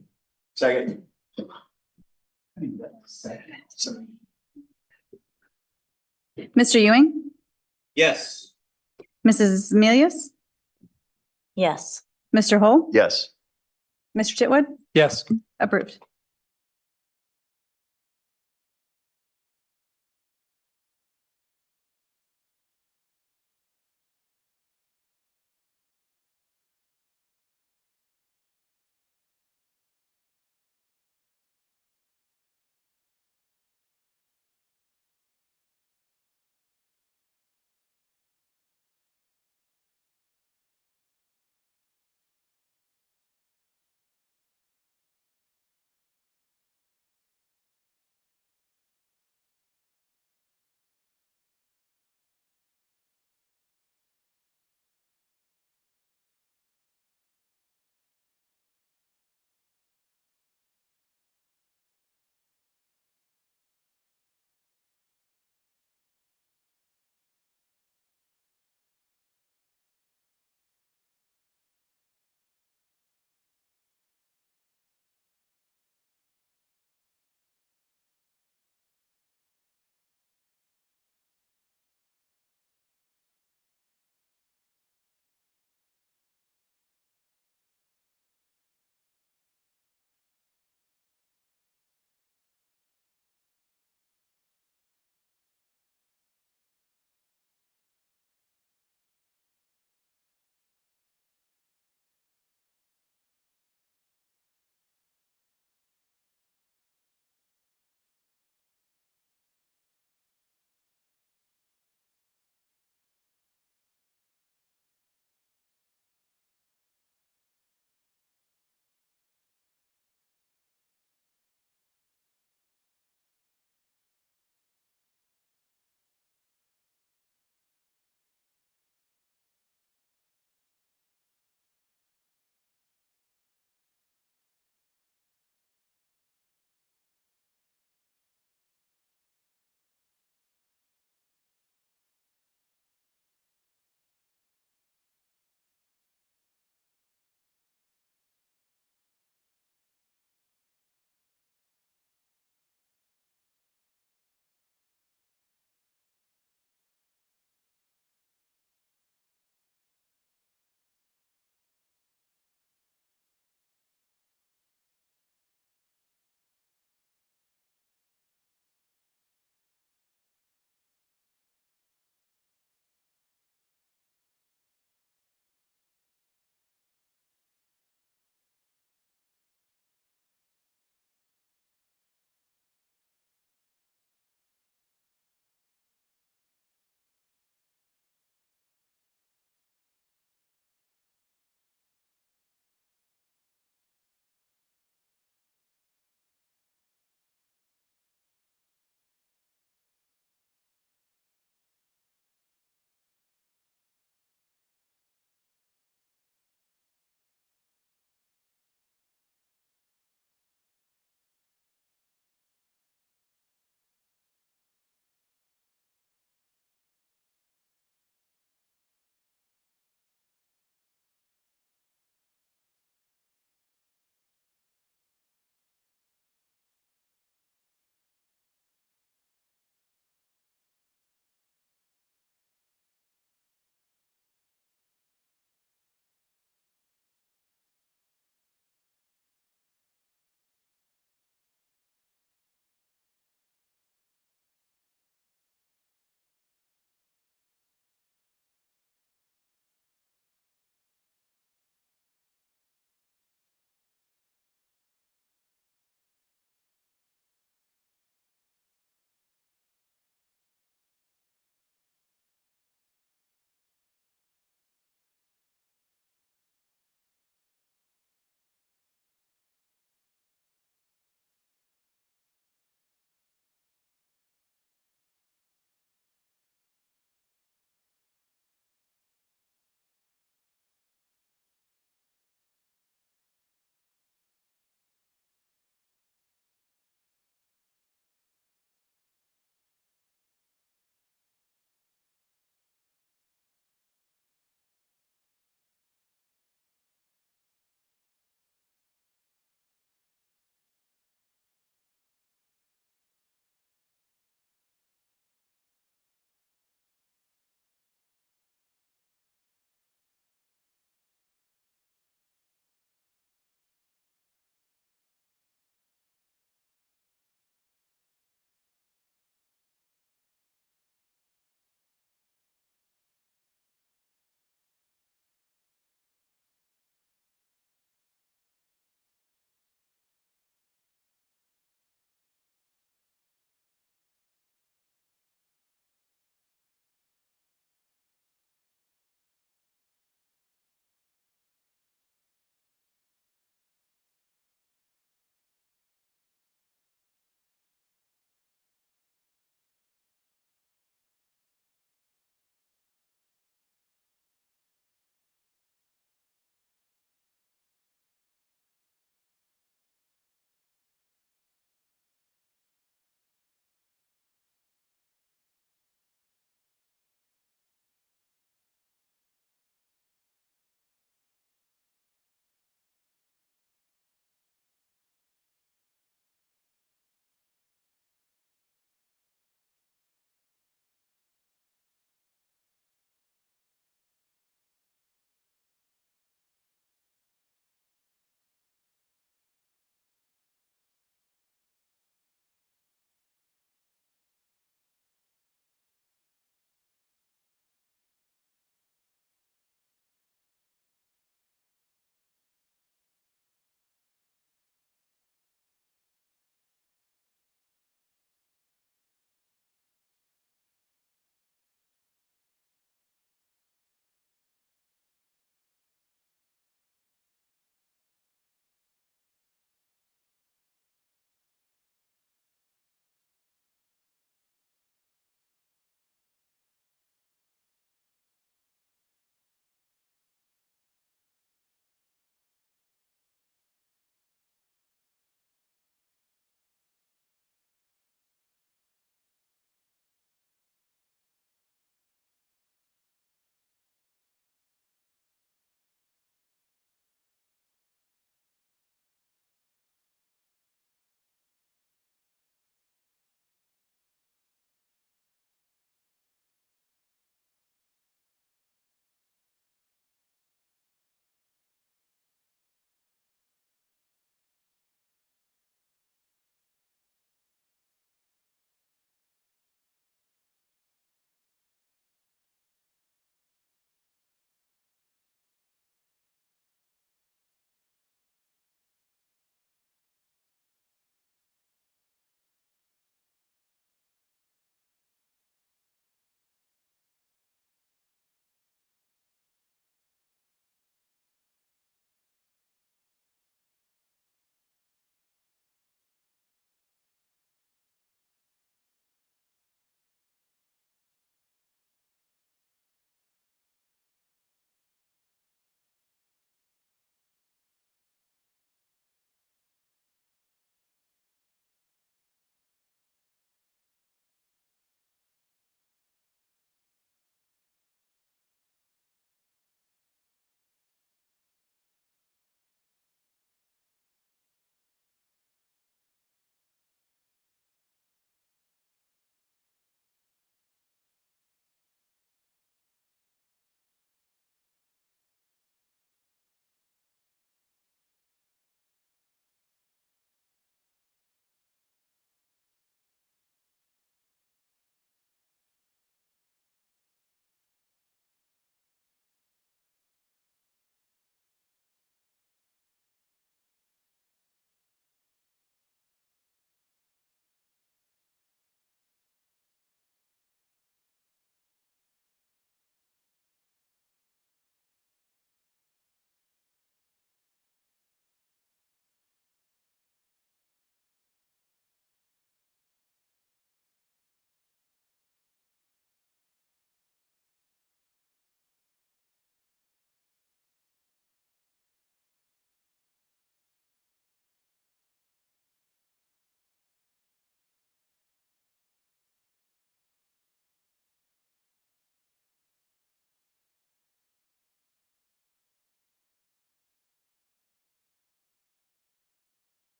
Second. Mr. Ewing, Yes. Mrs. Milius, Yes. Mr. Hole, Yes. Mr. Chitwood, Yes. approved.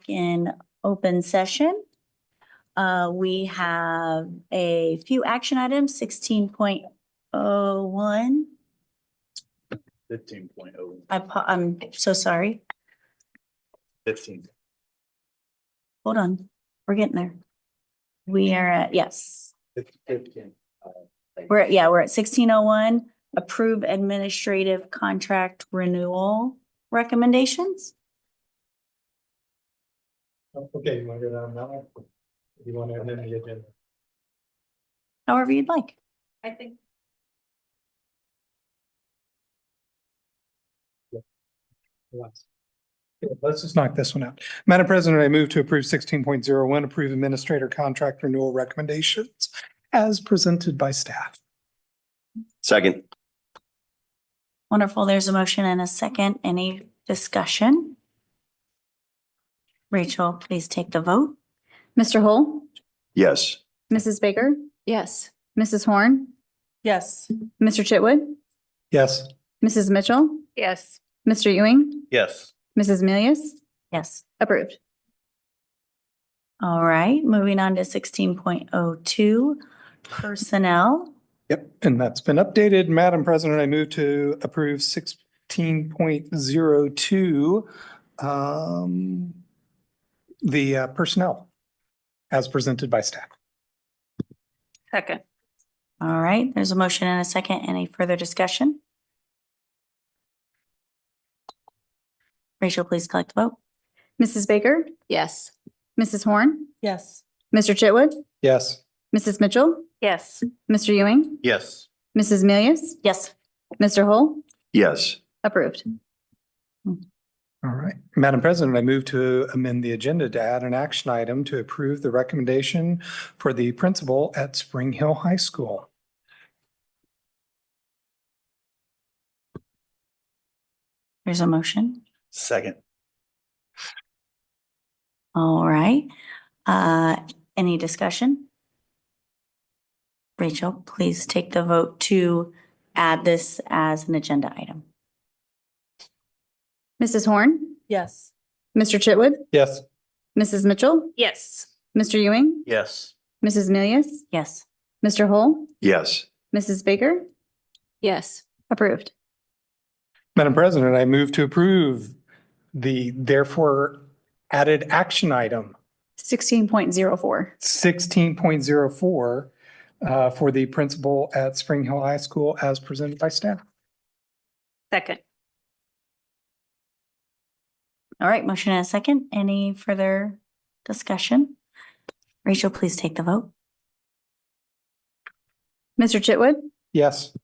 back in open session. We have a few action items, 16.01. 15.0. I'm so sorry. 15. Hold on. We're getting there. We are at, yes. 15. We're at 1601, approve administrative contract renewal recommendations. Okay, you want to go down that one? You want to amend the agenda? However you'd like. I think. Let's just knock this one out. Madam President, I move to approve 16.01, approve administrator contract renewal recommendations as presented by staff. Second. Wonderful. There's a motion and a second. Any discussion? Rachel, please take the vote. Mr. Hull, Yes. Mrs. Baker, Yes. Mrs. Horn, Yes. Mr. Chitwood, Yes. Mrs. Mitchell, Yes. Mr. Ewing, Yes. Mrs. Milius, Yes. approved. All right, moving on to 16.02, personnel. Yep, and that's been updated. Madam President, I move to approve 16.02, the personnel as presented by staff. Second. All right, there's a motion and a second. Any further discussion? Rachel, please collect the vote. Mrs. Baker, Yes. Mrs. Horn, Yes. Mr. Chitwood, Yes. Mrs. Mitchell, Yes. Mr. Ewing, Yes. Mrs. Milius, Yes. Mr. Hull, Yes. approved. All right. Madam President, I move to amend the agenda to add an action item to approve the recommendation for the principal at Spring Hill High School. There's a motion. Second. All right. Any discussion? Rachel, please take the vote to add this as an agenda item. Mrs. Horn, Yes. Mr. Chitwood, Yes. Mrs. Mitchell, Yes. Mr. Ewing, Yes. Mrs. Milius, Yes. Mr. Hull, Yes. Mrs. Baker, Yes. approved. Madam President, I move to approve the therefore added action item 16.04. 16.04 for the principal at Spring Hill High School as presented by staff. Second. All right, motion and a second. Any further discussion? Rachel, please take the vote. Mr. Chitwood, Yes.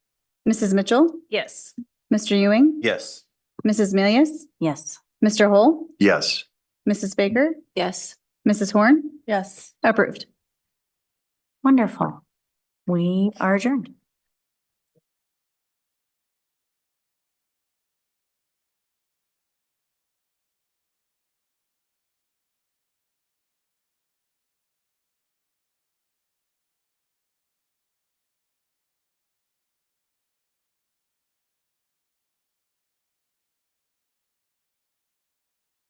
Mrs. Mitchell, Yes. Mr. Ewing, Yes. Mrs. Milius, Yes. Mr. Hull, Yes. Mrs. Baker, Yes. Mrs. Horn, Yes. approved. Wonderful. We are adjourned.